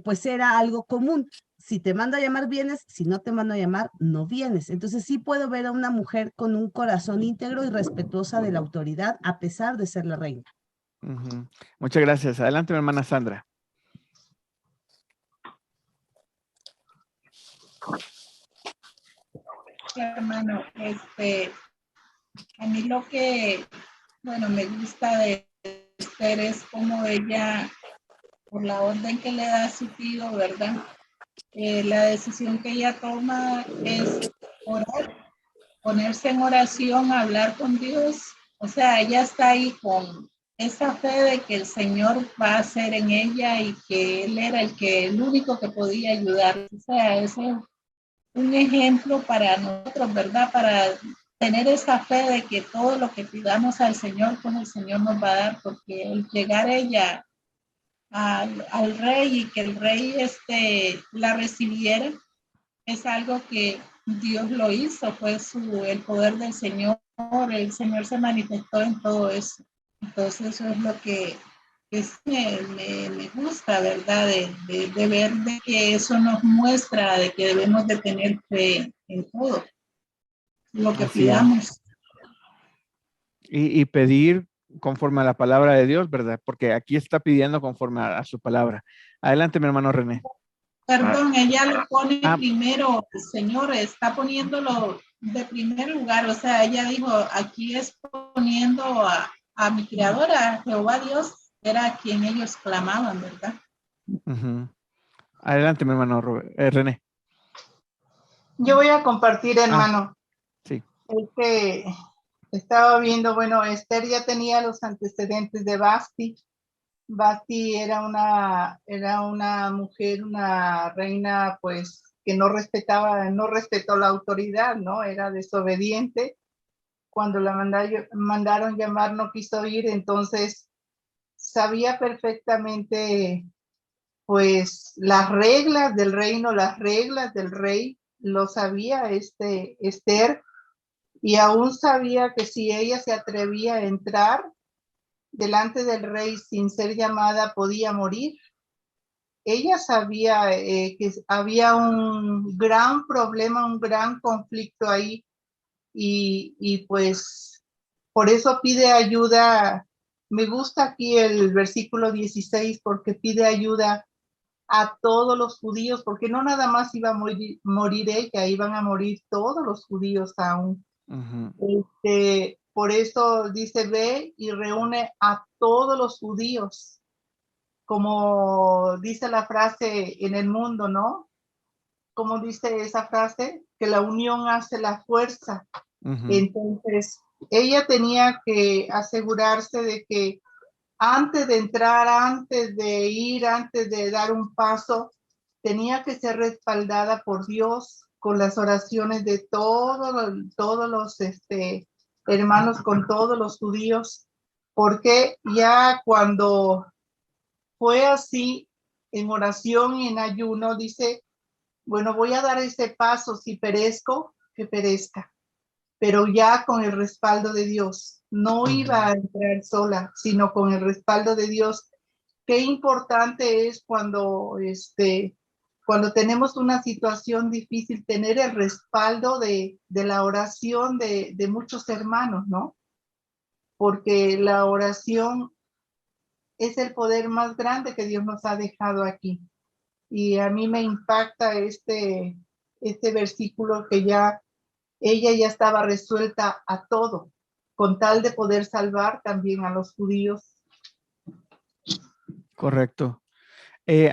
pues era algo común. Si te mando a llamar, vienes; si no te mando a llamar, no vienes. Entonces sí puedo ver a una mujer con un corazón íntegro y respetuosa de la autoridad, a pesar de ser la reina. Muchas gracias. Adelante, mi hermana Sandra. Hermano, a mí lo que, bueno, me gusta de Esther es como ella, por la orden que le da a su tío, ¿verdad? La decisión que ella toma es orar, ponerse en oración, hablar con Dios. O sea, ella está ahí con esa fe de que el Señor va a hacer en ella y que Él era el único que podía ayudar. O sea, ese es un ejemplo para nosotros, ¿verdad? Para tener esa fe de que todo lo que pidamos al Señor, pues el Señor nos va a dar, porque el llegar ella al rey y que el rey la recibiera, es algo que Dios lo hizo, fue el poder del Señor, el Señor se manifestó en todo eso. Entonces eso es lo que me gusta, ¿verdad? De ver de que eso nos muestra de que debemos de tener fe en todo lo que pidamos. Y pedir conforme a la palabra de Dios, ¿verdad? Porque aquí está pidiendo conforme a su palabra. Adelante, mi hermano René. Perdón, ella lo pone primero, el Señor está poniéndolo de primer lugar, o sea, ella dijo, aquí es poniendo a mi creadora, Jehová Dios, era a quien ellos clamaban, ¿verdad? Adelante, mi hermano René. Yo voy a compartir, hermano. Sí. Es que estaba viendo, bueno, Esther ya tenía los antecedentes de Basti. Basti era una mujer, una reina, pues, que no respetó la autoridad, ¿no? Era desobediente. Cuando la mandaron llamar, no quiso ir, entonces sabía perfectamente, pues, las reglas del reino, las reglas del rey, lo sabía Esther, y aún sabía que si ella se atrevía a entrar delante del rey sin ser llamada, podía morir. Ella sabía que había un gran problema, un gran conflicto ahí, y pues por eso pide ayuda. Me gusta aquí el versículo 16 porque pide ayuda a todos los judíos, porque no nada más iba a morir ella, iban a morir todos los judíos aún. Por eso dice, ve y reúne a todos los judíos. como dice la frase en el mundo, ¿no? Como dice esa frase, que la unión hace la fuerza. Entonces, ella tenía que asegurarse de que antes de entrar, antes de ir, antes de dar un paso, tenía que ser respaldada por Dios con las oraciones de todos los hermanos, con todos los judíos, porque ya cuando fue así, en oración y en ayuno, dice, bueno, voy a dar ese paso, si perezco, que perezca, pero ya con el respaldo de Dios. No iba a entrar sola, sino con el respaldo de Dios. Qué importante es cuando tenemos una situación difícil, tener el respaldo de la oración de muchos hermanos, ¿no? Porque la oración es el poder más grande que Dios nos ha dejado aquí. Y a mí me impacta este versículo que ella ya estaba resuelta a todo, con tal de poder salvar también a los judíos. Correcto.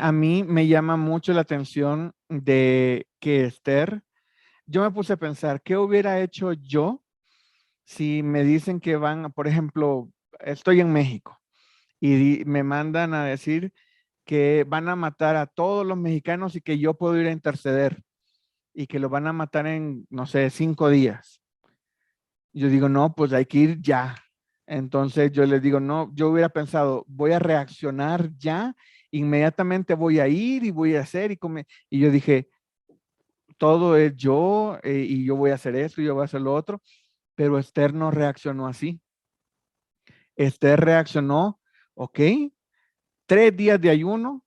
A mí me llama mucho la atención de que Esther, yo me puse a pensar, ¿qué hubiera hecho yo si me dicen que van, por ejemplo, estoy en México y me mandan a decir que van a matar a todos los mexicanos y que yo puedo ir a interceder y que lo van a matar en, no sé, 5 días? Yo digo, no, pues hay que ir ya. Entonces yo les digo, no, yo hubiera pensado, voy a reaccionar ya, inmediatamente voy a ir y voy a hacer y yo dije, todo es yo y yo voy a hacer esto y yo voy a hacer lo otro, pero Esther no reaccionó así. Esther reaccionó, ok, 3 días de ayuno,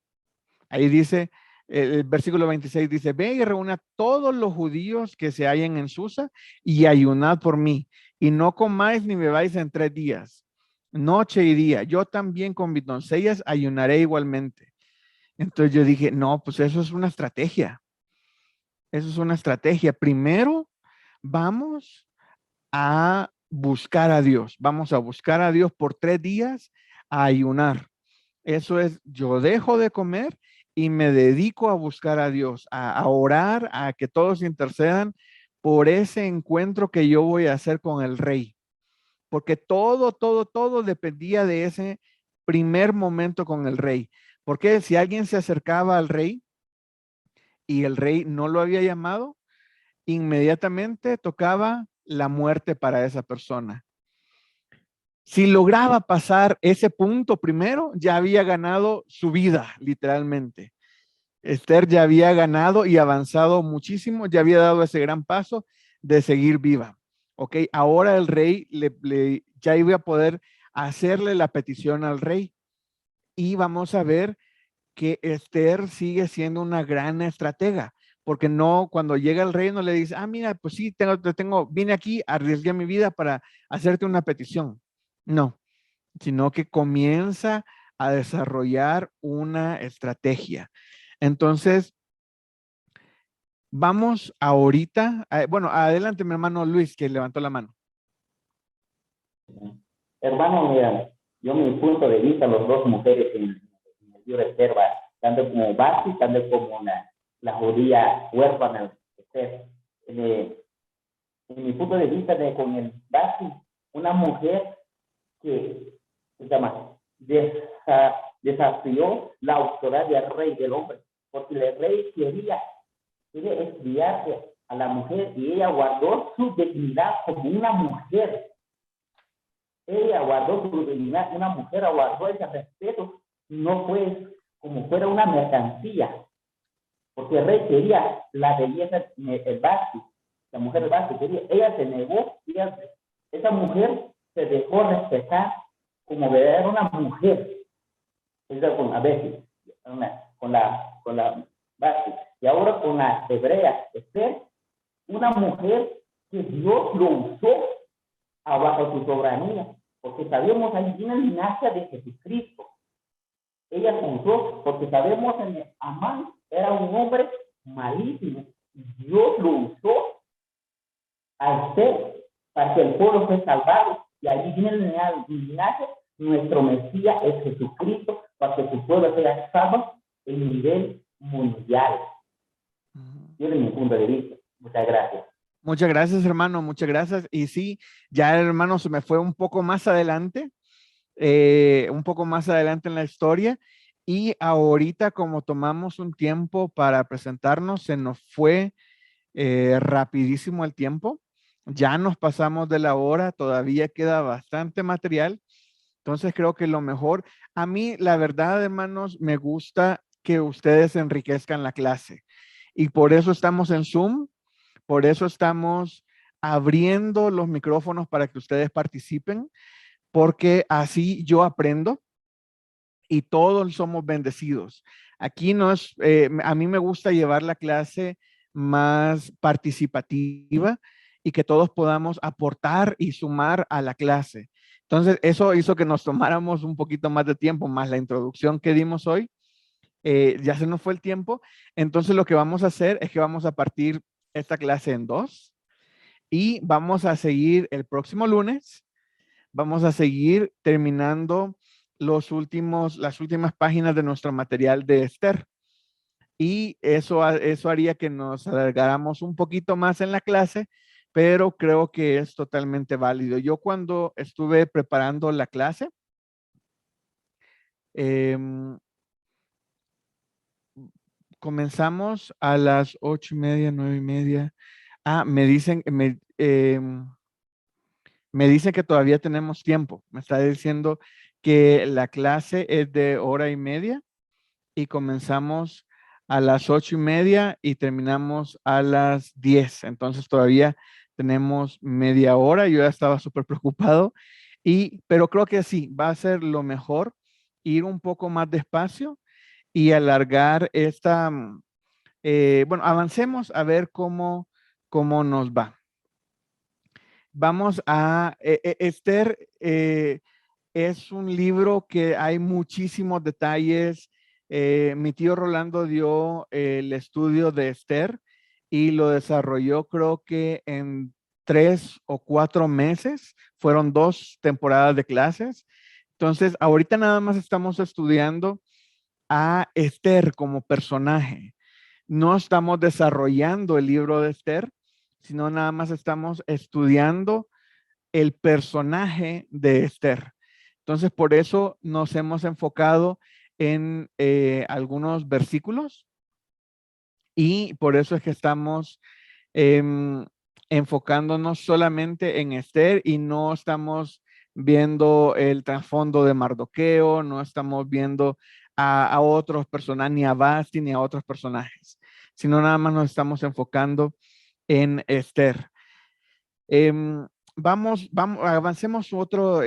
ahí dice, el versículo 26 dice, ve y reúne a todos los judíos que se hallen en Susa y ayunad por mí, y no comáis ni bebáis en 3 días, noche y día. Yo también con mis doncellas ayunaré igualmente. Entonces yo dije, no, pues eso es una estrategia. Eso es una estrategia. Primero, vamos a buscar a Dios. Vamos a buscar a Dios por 3 días a ayunar. Eso es, yo dejo de comer y me dedico a buscar a Dios, a orar, a que todos intercedan por ese encuentro que yo voy a hacer con el rey. Porque todo dependía de ese primer momento con el rey. Porque si alguien se acercaba al rey y el rey no lo había llamado, inmediatamente tocaba la muerte para esa persona. Si lograba pasar ese punto primero, ya había ganado su vida, literalmente. Esther ya había ganado y avanzado muchísimo, ya había dado ese gran paso de seguir viva. Ok, ahora el rey ya iba a poder hacerle la petición al rey. Y vamos a ver que Esther sigue siendo una gran estratega, porque no, cuando llega el rey no le dice, mira, pues sí, vine aquí, arriesgué mi vida para hacerte una petición. No, sino que comienza a desarrollar una estrategia. Entonces, vamos ahorita, bueno, adelante mi hermano Luis, que levantó la mano. Hermano, mira, yo mi punto de vista, las dos mujeres en el libro de Esther, tanto como Basti, tanto como la judía huérfana Esther. En mi punto de vista, con el Basti, una mujer que se llama desafió la autoridad del rey, del hombre, porque el rey quería estudiarse a la mujer y ella guardó su dignidad como una mujer. Ella guardó su dignidad, una mujer guardó ese respeto, no fue como fuera una mercancía, porque el rey quería la belleza, el Basti, la mujer Basti quería, ella se negó, esa mujer se dejó respetar como verdadera una mujer, a veces, con la Basti, y ahora con la hebrea Esther, una mujer que Dios lo usó bajo su soberanía, porque sabemos ahí viene el linaje de Jesucristo. Ella se usó, porque sabemos que Amán era un hombre malísimo, Dios lo usó a Esther para que el pueblo fue salvado, y allí viene el linaje, nuestro Mesías es Jesucristo, para que su pueblo sea salvo en nivel mundial. Tiene mi punto de vista. Muchas gracias. Muchas gracias, hermano, muchas gracias. Y sí, ya el hermano se me fue un poco más adelante en la historia. Y ahorita, como tomamos un tiempo para presentarnos, se nos fue rapidísimo el tiempo. Ya nos pasamos de la hora, todavía queda bastante material. Entonces creo que lo mejor, a mí la verdad, hermanos, me gusta que ustedes enriquezcan la clase. Y por eso estamos en Zoom, por eso estamos abriendo los micrófonos para que ustedes participen, porque así yo aprendo y todos somos bendecidos. Aquí no es, a mí me gusta llevar la clase más participativa y que todos podamos aportar y sumar a la clase. Entonces, eso hizo que nos tomáramos un poquito más de tiempo, más la introducción que dimos hoy. Ya se nos fue el tiempo. Entonces, lo que vamos a hacer es que vamos a partir esta clase en dos y vamos a seguir el próximo lunes. Vamos a seguir terminando las últimas páginas de nuestro material de Esther. Y eso haría que nos alargáramos un poquito más en la clase, pero creo que es totalmente válido. Yo cuando estuve preparando la clase, comenzamos a las 8:30, 9:30. Me dicen que todavía tenemos tiempo. Me está diciendo que la clase es de 1:30 y comenzamos a las 8:30 y terminamos a las 10. Entonces todavía tenemos media hora. Yo ya estaba súper preocupado, pero creo que sí, va a ser lo mejor ir un poco más despacio y alargar esta, bueno, avancemos a ver cómo nos va. Vamos a, Esther es un libro que hay muchísimos detalles. Mi tío Rolando dio el estudio de Esther y lo desarrolló creo que en 3 o 4 meses. Fueron 2 temporadas de clases. Entonces, ahorita nada más estamos estudiando a Esther como personaje. No estamos desarrollando el libro de Esther, sino nada más estamos estudiando el personaje de Esther. Entonces, por eso nos hemos enfocado en algunos versículos y por eso es que estamos enfocándonos solamente en Esther y no estamos viendo el trasfondo de Mardoqueo, no estamos viendo a otros personajes, ni a Vasti, ni a otros personajes, sino nada más nos estamos enfocando en Esther. Avancemos otro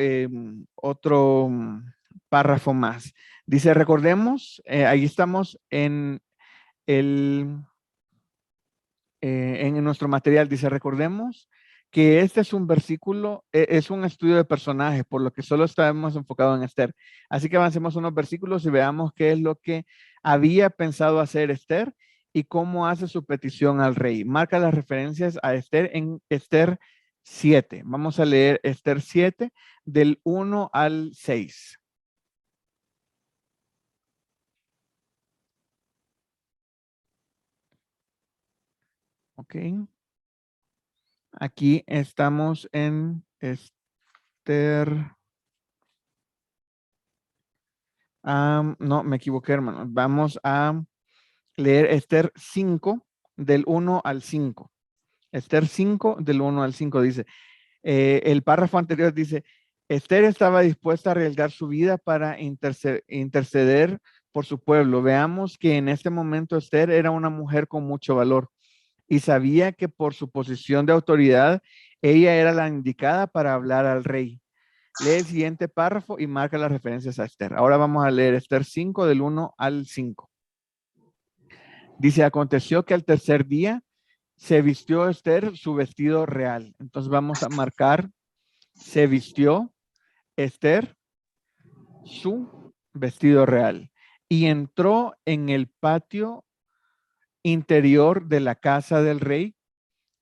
párrafo más. Dice, recordemos, ahí estamos en nuestro material. Dice, recordemos que este es un versículo, es un estudio de personajes, por lo que solo estamos enfocados en Esther. Así que avancemos unos versículos y veamos qué es lo que había pensado hacer Esther y cómo hace su petición al rey. Marca las referencias a Esther en Esther 7. Vamos a leer Esther 7 del 1 al 6. Ok. Aquí estamos en Esther. No, me equivoqué, hermano. Vamos a leer Esther 5 del 1 al 5. Esther 5 del 1 al 5 dice, el párrafo anterior dice, Esther estaba dispuesta a arriesgar su vida para interceder por su pueblo. Veamos que en este momento Esther era una mujer con mucho valor y sabía que por su posición de autoridad, ella era la indicada para hablar al rey. Lee el siguiente párrafo y marca las referencias a Esther. Ahora vamos a leer Esther 5 del 1 al 5. Dice, aconteció que al tercer día se vistió Esther su vestido real. Entonces vamos a marcar, se vistió Esther su vestido real y entró en el patio interior de la casa del rey,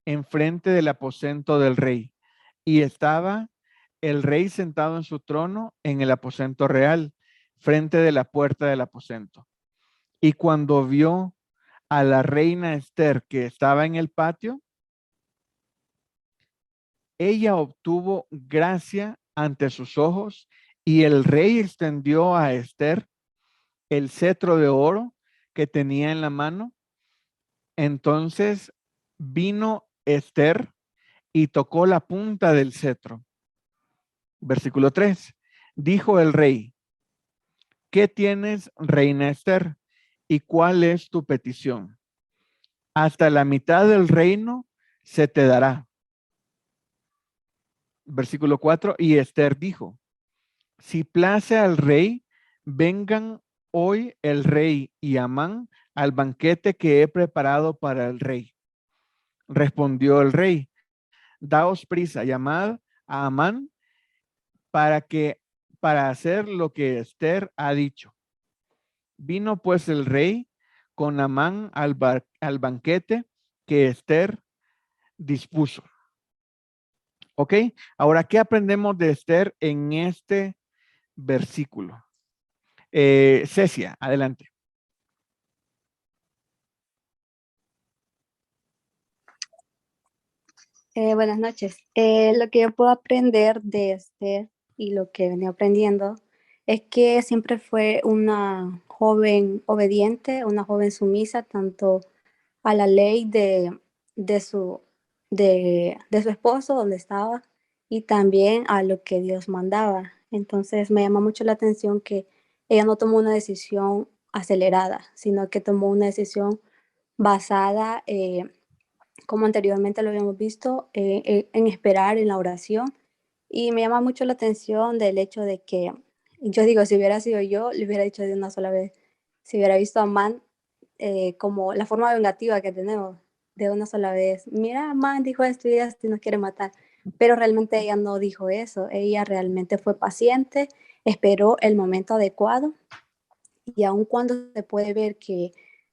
enfrente del aposento del rey. Y estaba el rey sentado en su trono en el aposento real, frente de la puerta del aposento. Y cuando vio a la reina Esther que estaba en el patio, ella obtuvo gracia ante sus ojos y el rey extendió a Esther el cetro de oro que tenía en la mano. Entonces vino Esther y tocó la punta del cetro. Versículo 3. Dijo el rey: ¿qué tienes, reina Esther? ¿Y cuál es tu petición? Hasta la mitad del reino se te dará. Versículo 4. Y Esther dijo: si place al rey, vengan hoy el rey y Amán al banquete que he preparado para el rey. Respondió el rey: daos prisa, llamad a Amán para hacer lo que Esther ha dicho. Vino pues el rey con Amán al banquete que Esther dispuso. ¿Ok? Ahora, ¿qué aprendemos de Esther en este versículo? Cecia, adelante. Buenas noches. Lo que yo puedo aprender de Esther y lo que venía aprendiendo es que siempre fue una joven obediente, una joven sumisa tanto a la ley de su esposo donde estaba y también a lo que Dios mandaba. Entonces me llama mucho la atención que ella no tomó una decisión acelerada, sino que tomó una decisión basada como anteriormente lo habíamos visto, en esperar en la oración. Y me llama mucho la atención del hecho de que, yo digo, si hubiera sido yo, le hubiera dicho de una sola vez, si hubiera visto a Amán como la forma vengativa que tenemos, de una sola vez, mira, Amán dijo esto y esto y nos quiere matar. Pero realmente ella no dijo eso, ella realmente fue paciente, esperó el momento adecuado y aun cuando se puede ver que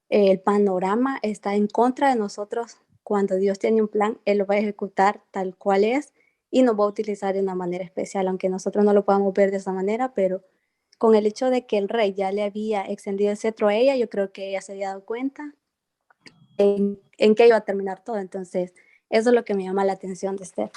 el panorama está en contra de nosotros, cuando Dios tiene un plan, Él lo va a ejecutar tal cual es y nos va a utilizar de una manera especial, aunque nosotros no lo podamos ver de esa manera, pero con el hecho de que el rey ya le había extendido el cetro a ella, yo creo que ella se había dado cuenta en qué iba a terminar todo. Entonces, eso es lo que me llama la atención de Esther.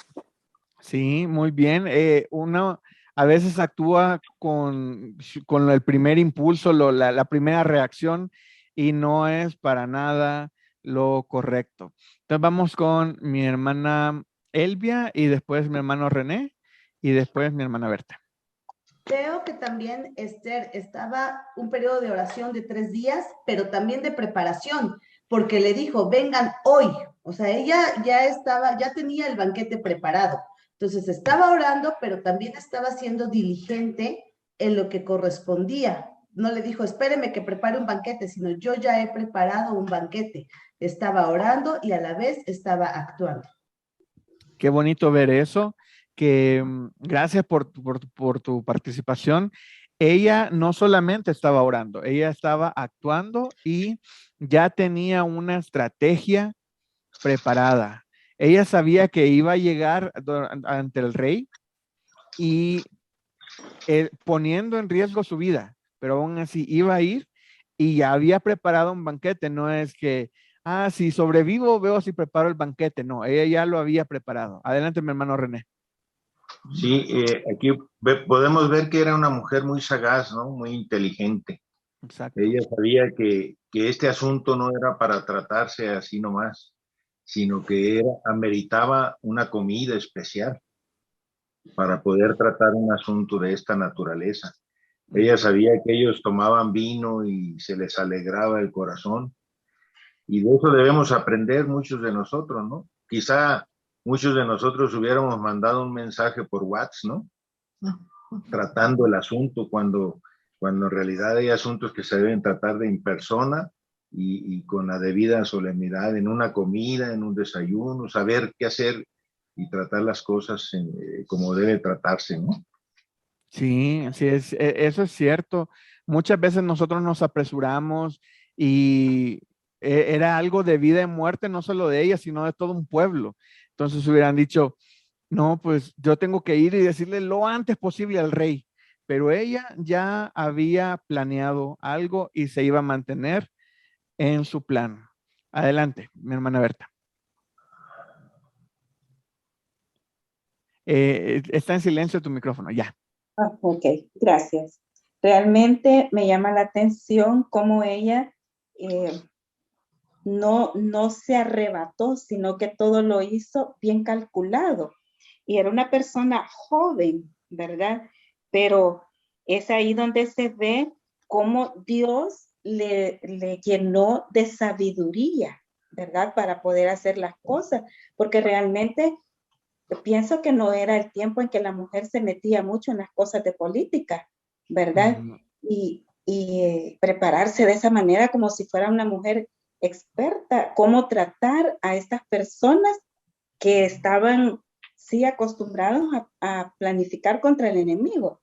Sí, muy bien. Uno a veces actúa con el primer impulso, la primera reacción, y no es para nada lo correcto. Entonces vamos con mi hermana Elvia y después mi hermano René y después mi hermana Berta. Veo que también Esther estaba un periodo de oración de 3 días, pero también de preparación, porque le dijo, vengan hoy. O sea, ella ya tenía el banquete preparado. Entonces estaba orando, pero también estaba siendo diligente en lo que correspondía. No le dijo, espéreme que prepare un banquete, sino yo ya he preparado un banquete. Estaba orando y a la vez estaba actuando. Qué bonito ver eso, que gracias por tu participación. Ella no solamente estaba orando, ella estaba actuando y ya tenía una estrategia preparada. Ella sabía que iba a llegar ante el rey y poniendo en riesgo su vida, pero aún así iba a ir y ya había preparado un banquete. No es que, si sobrevivo, veo si preparo el banquete. No, ella ya lo había preparado. Adelante, mi hermano René. Sí, aquí podemos ver que era una mujer muy sagaz, ¿no? Muy inteligente. Exacto. Ella sabía que este asunto no era para tratarse así nomás, sino que ameritaba una comida especial para poder tratar un asunto de esta naturaleza. Ella sabía que ellos tomaban vino y se les alegraba el corazón. Y de eso debemos aprender muchos de nosotros, ¿no? Quizá muchos de nosotros hubiéramos mandado un mensaje por WhatsApp, ¿no? Tratando el asunto cuando en realidad hay asuntos que se deben tratar de en persona y con la debida solemnidad, en una comida, en un desayuno, saber qué hacer y tratar las cosas como debe tratarse, ¿no? Sí, así es, eso es cierto. Muchas veces nosotros nos apresuramos y era algo de vida y muerte, no solo de ella, sino de todo un pueblo. Entonces hubieran dicho, no, pues yo tengo que ir y decirle lo antes posible al rey. pero ella ya había planeado algo y se iba a mantener en su plan. Adelante, mi hermana Berta. Está en silencio tu micrófono, ya. Ok, gracias. Realmente me llama la atención cómo ella no se arrebató, sino que todo lo hizo bien calculado. Y era una persona joven, ¿verdad? Pero es ahí donde se ve cómo Dios le llenó de sabiduría, ¿verdad? Para poder hacer las cosas, porque realmente pienso que no era el tiempo en que la mujer se metía mucho en las cosas de política, ¿verdad? Y prepararse de esa manera como si fuera una mujer experta, cómo tratar a estas personas que estaban, sí, acostumbrados a planificar contra el enemigo,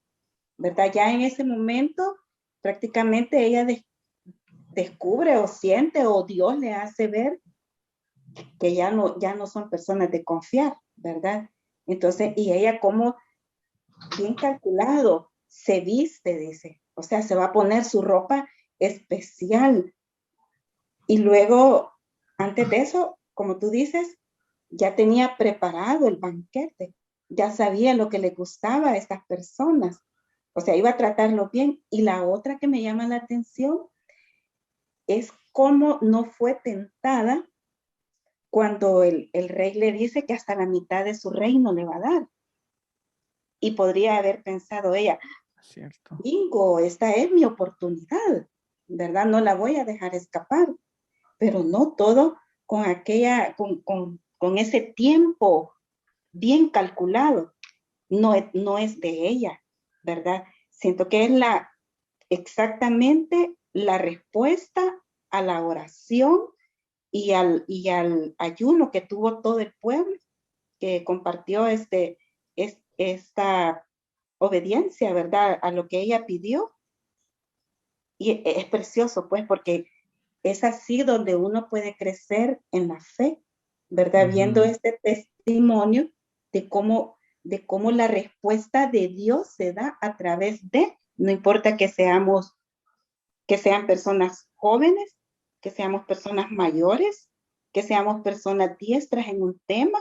¿verdad? Ya en ese momento prácticamente ella descubre o siente o Dios le hace ver que ya no son personas de confiar, ¿verdad? Entonces, y ella como bien calculado se viste, dice, o sea, se va a poner su ropa especial. Y luego, antes de eso, como tú dices, ya tenía preparado el banquete, ya sabía lo que le gustaba a estas personas, o sea, iba a tratarlo bien. Y la otra que me llama la atención es cómo no fue tentada cuando el rey le dice que hasta la mitad de su reino le va a dar. Y podría haber pensado ella, cierto, bingo, esta es mi oportunidad, ¿verdad? No la voy a dejar escapar. Pero no todo con con ese tiempo bien calculado. No es de ella, ¿verdad? Siento que es exactamente la respuesta a la oración y al ayuno que tuvo todo el pueblo, que compartió esta obediencia, ¿verdad? A lo que ella pidió. Y es precioso, pues, porque es así donde uno puede crecer en la fe, ¿verdad? Viendo este testimonio de cómo la respuesta de Dios se da a través de, no importa que sean personas jóvenes, que seamos personas mayores, que seamos personas diestras en un tema,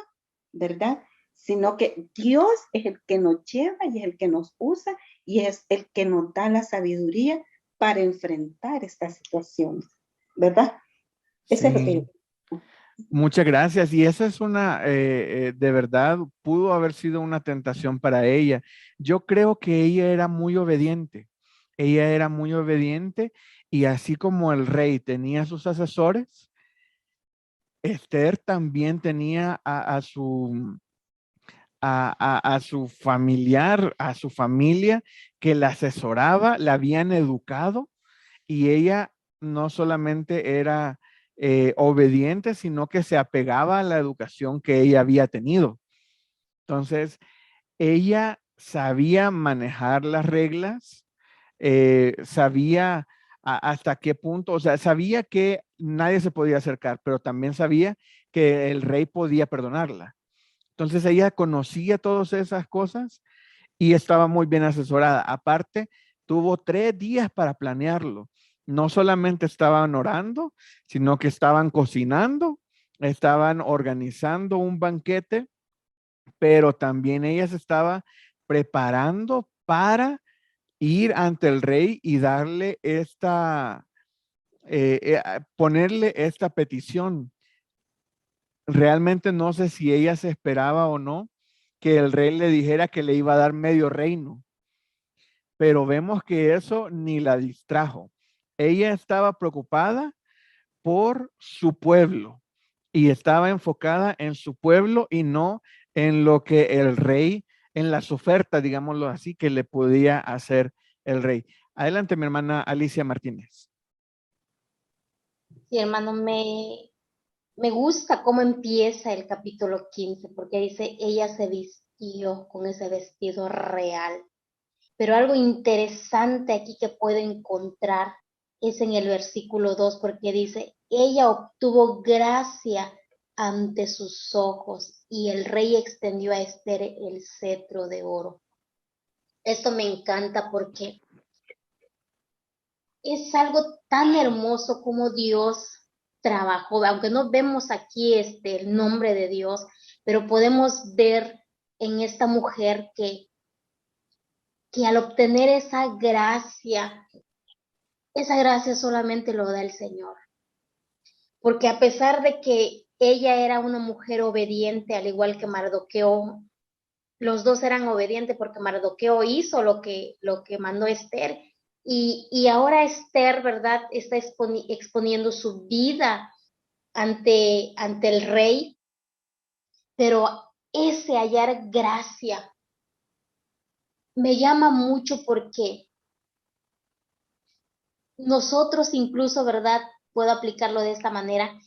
¿verdad? Sino que Dios es el que nos lleva y es el que nos usa y es el que nos da la sabiduría para enfrentar estas situaciones, ¿verdad? Eso es lo que yo. Muchas gracias. Y esa es de verdad, pudo haber sido una tentación para ella. Yo creo que ella era muy obediente. Ella era muy obediente y así como el rey tenía sus asesores, Esther también tenía a su familiar, a su familia que la asesoraba, la habían educado y ella no solamente era obediente, sino que se apegaba a la educación que ella había tenido. Entonces, ella sabía manejar las reglas, sabía hasta qué punto, o sea, sabía que nadie se podía acercar, pero también sabía que el rey podía perdonarla. Entonces, ella conocía todas esas cosas y estaba muy bien asesorada. Aparte, tuvo 3 días para planearlo. No solamente estaban orando, sino que estaban cocinando, estaban organizando un banquete, pero también ella se estaba preparando para ir ante el rey y darle ponerle esta petición. Realmente no sé si ella se esperaba o no que el rey le dijera que le iba a dar medio reino, pero vemos que eso ni la distrajo. Ella estaba preocupada por su pueblo y estaba enfocada en su pueblo y no en lo que el rey, en las ofertas, digámoslo así, que le podía hacer el rey. Adelante, mi hermana Alicia Martínez. Sí, hermano, me gusta cómo empieza el capítulo 15, porque dice, ella se vistió con ese vestido real. Pero algo interesante aquí que puedo encontrar es en el versículo 2, porque dice, ella obtuvo gracia ante sus ojos y el rey extendió a Esther el cetro de oro. Esto me encanta porque es algo tan hermoso como Dios trabajó, aunque no vemos aquí el nombre de Dios, pero podemos ver en esta mujer que al obtener esa gracia solamente lo da el Señor. Porque a pesar de que ella era una mujer obediente, al igual que Mardoqueo, los dos eran obedientes porque Mardoqueo hizo lo que mandó Esther. Y ahora Esther, ¿verdad? Está exponiendo su vida ante el rey, pero ese hallar gracia me llama mucho porque nosotros incluso, ¿verdad? Puedo aplicarlo de esta manera,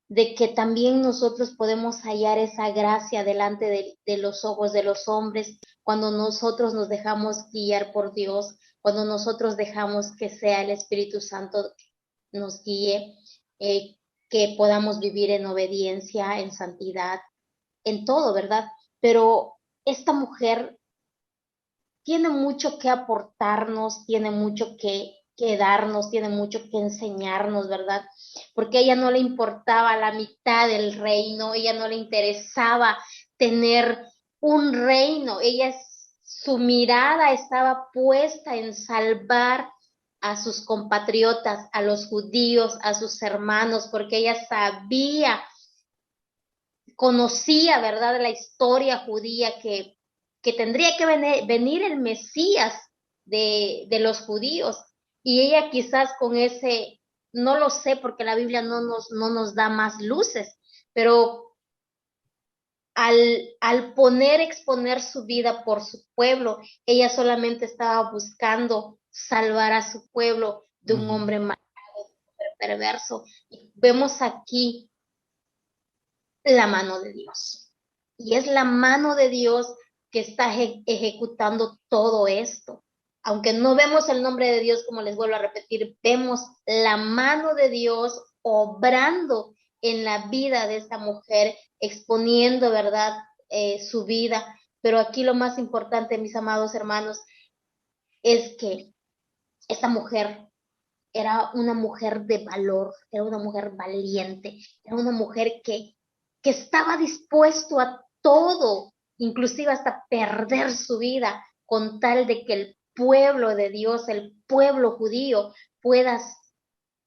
de que también nosotros podemos hallar esa gracia delante de los ojos de los hombres cuando nosotros nos dejamos guiar por Dios, cuando nosotros dejamos que sea el Espíritu Santo nos guíe, que podamos vivir en obediencia, en santidad, en todo, ¿verdad? Pero esta mujer tiene mucho que aportarnos, tiene mucho que darnos, tiene mucho que enseñarnos, ¿verdad? Porque a ella no le importaba la mitad del reino, ella no le interesaba tener un reino, su mirada estaba puesta en salvar a sus compatriotas, a los judíos, a sus hermanos, porque ella conocía, ¿verdad?, la historia judía que tendría que venir el Mesías de los judíos. Y ella quizás con ese, no lo sé porque la Biblia no nos da más luces, pero al exponer su vida por su pueblo, ella solamente estaba buscando salvar a su pueblo de un hombre malvado, perverso. Y vemos aquí la mano de Dios. Y es la mano de Dios que está ejecutando todo esto. Aunque no vemos el nombre de Dios, como les vuelvo a repetir, vemos la mano de Dios obrando en la vida de esta mujer, exponiendo, ¿verdad?, su vida. Pero aquí lo más importante, mis amados hermanos, es que esta mujer era una mujer de valor, era una mujer valiente, era una mujer que estaba dispuesto a todo, inclusive hasta perder su vida, con tal de que el pueblo de Dios, el pueblo judío, pueda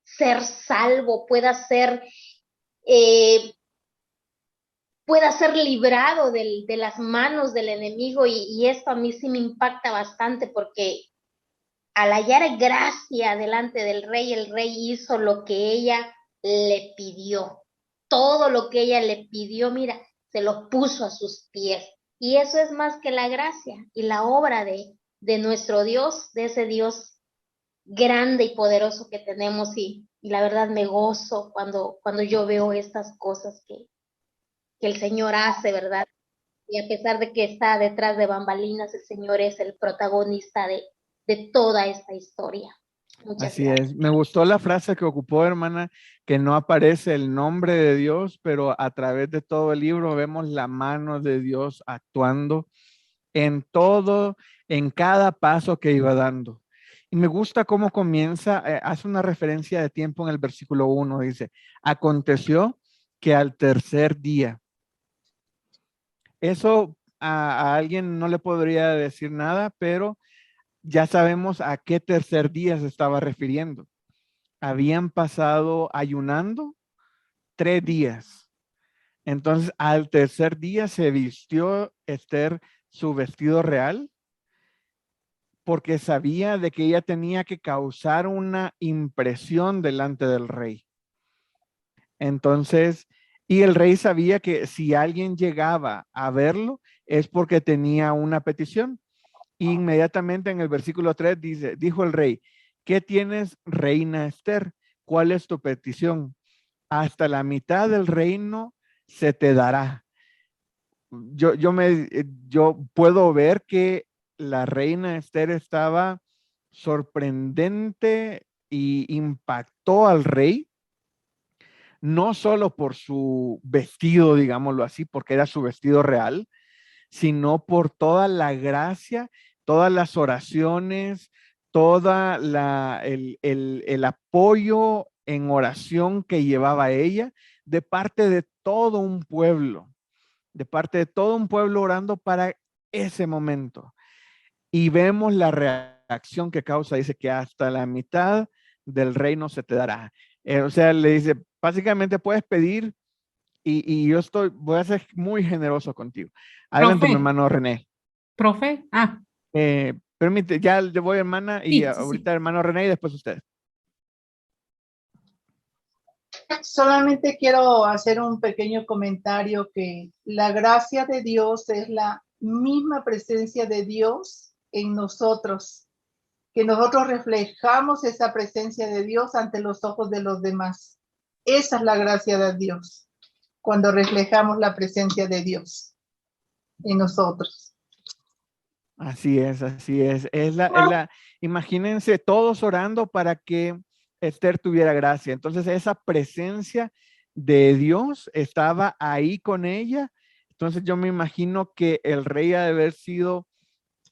ser salvo, pueda ser librado de las manos del enemigo. Y esto a mí sí me impacta bastante porque al hallar gracia delante del rey, el rey hizo lo que ella le pidió. Todo lo que ella le pidió, mira, se lo puso a sus pies. Y eso es más que la gracia y la obra de nuestro Dios, de ese Dios grande y poderoso que tenemos. Y la verdad me gozo cuando yo veo estas cosas que el Señor hace, ¿verdad? Y a pesar de que está detrás de bambalinas, el Señor es el protagonista de toda esta historia. Muchas Así gracias. es. Me gustó la frase que ocupó, hermana, que no aparece el nombre de Dios, pero a través de todo el libro vemos la mano de Dios actuando en todo, en cada paso que iba dando. Y me gusta cómo comienza, hace una referencia de tiempo en el versículo 1, dice, aconteció que al tercer día. Eso a alguien no le podría decir nada, pero ya sabemos a qué tercer día se estaba refiriendo. Habían pasado ayunando 3 días. Entonces, al tercer día se vistió Esther su vestido real porque sabía de que ella tenía que causar una impresión delante del rey. Entonces, y el rey sabía que si alguien llegaba a verlo es porque tenía una petición. Inmediatamente en el versículo 3 dice, dijo el rey, ¿qué tienes, reina Esther? ¿Cuál es tu petición? Hasta la mitad del reino se te dará. Yo puedo ver que la reina Esther estaba sorprendente y impactó al rey, no solo por su vestido, digámoslo así, porque era su vestido real, sino por toda la gracia todas las oraciones, toda el apoyo en oración que llevaba ella de parte de todo un pueblo, orando para ese momento. Y vemos la reacción que causa, dice que hasta la mitad del reino se te dará. O sea, le dice, básicamente puedes pedir y yo voy a ser muy generoso contigo. Adelante, mi hermano René. Profe, Permite, ya le voy, hermana, y Sí, ahorita hermano René y después usted. Solamente quiero hacer un pequeño comentario que la gracia de Dios es la misma presencia de Dios en nosotros, que nosotros reflejamos esa presencia de Dios ante los ojos de los demás. Esa es la gracia de Dios, cuando reflejamos la presencia de Dios en nosotros. Así es, así es. Imagínense todos orando para que Esther tuviera gracia. Entonces esa presencia de Dios estaba ahí con ella. Entonces yo me imagino que el rey ha de haber sido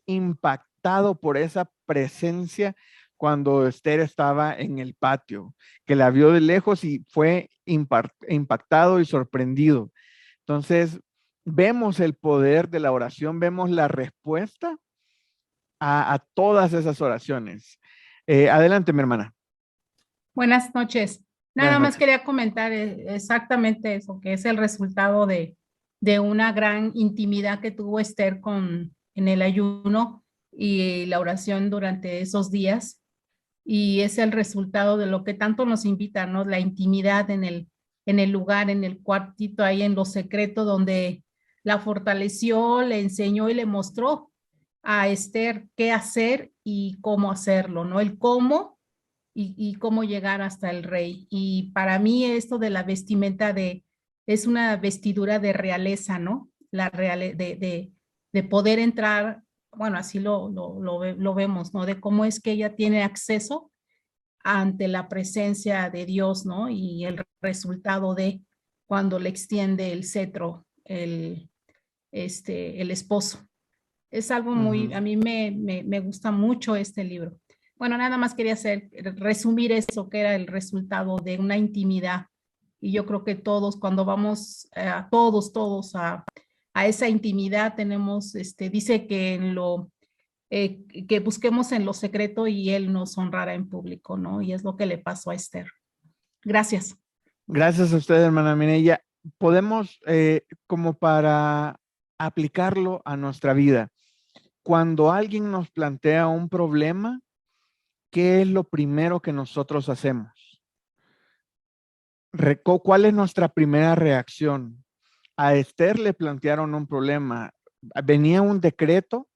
impactado por esa presencia cuando Esther estaba en el patio, que la vio de lejos y fue impactado y sorprendido. Entonces vemos el poder de la oración, vemos la respuesta a todas esas oraciones. Adelante, mi hermana. buenas noches. Nada Buenas más noches. quería comentar exactamente eso, que es el resultado de una gran intimidad que tuvo Esther en el ayuno y la oración durante esos días. Y es el resultado de lo que tanto nos invita, ¿no? La intimidad en el lugar, en el cuartito, ahí en lo secreto, donde la fortaleció, le enseñó y le mostró a Esther qué hacer y cómo hacerlo, ¿no? El cómo y cómo llegar hasta el rey. Y para mí esto de la vestimenta es una vestidura de realeza, ¿no? De poder entrar, bueno, así lo vemos, ¿no? De cómo es que ella tiene acceso ante la presencia de Dios, ¿no? Y el resultado de cuando le extiende el cetro, el esposo. Es algo muy, a mí me gusta mucho este libro. Bueno, nada más quería resumir eso, que era el resultado de una intimidad. Y yo creo que todos, cuando vamos todos a esa intimidad, tenemos, dice que que busquemos en lo secreto y Él nos honrará en público, ¿no? Y es lo que le pasó a Esther. Gracias. Gracias a usted, hermana Mireya. Podemos, como para aplicarlo a nuestra vida, cuando alguien nos plantea un problema, ¿qué es lo primero que nosotros hacemos? ¿Cuál es nuestra primera reacción? A Esther le plantearon un problema. Venía un decreto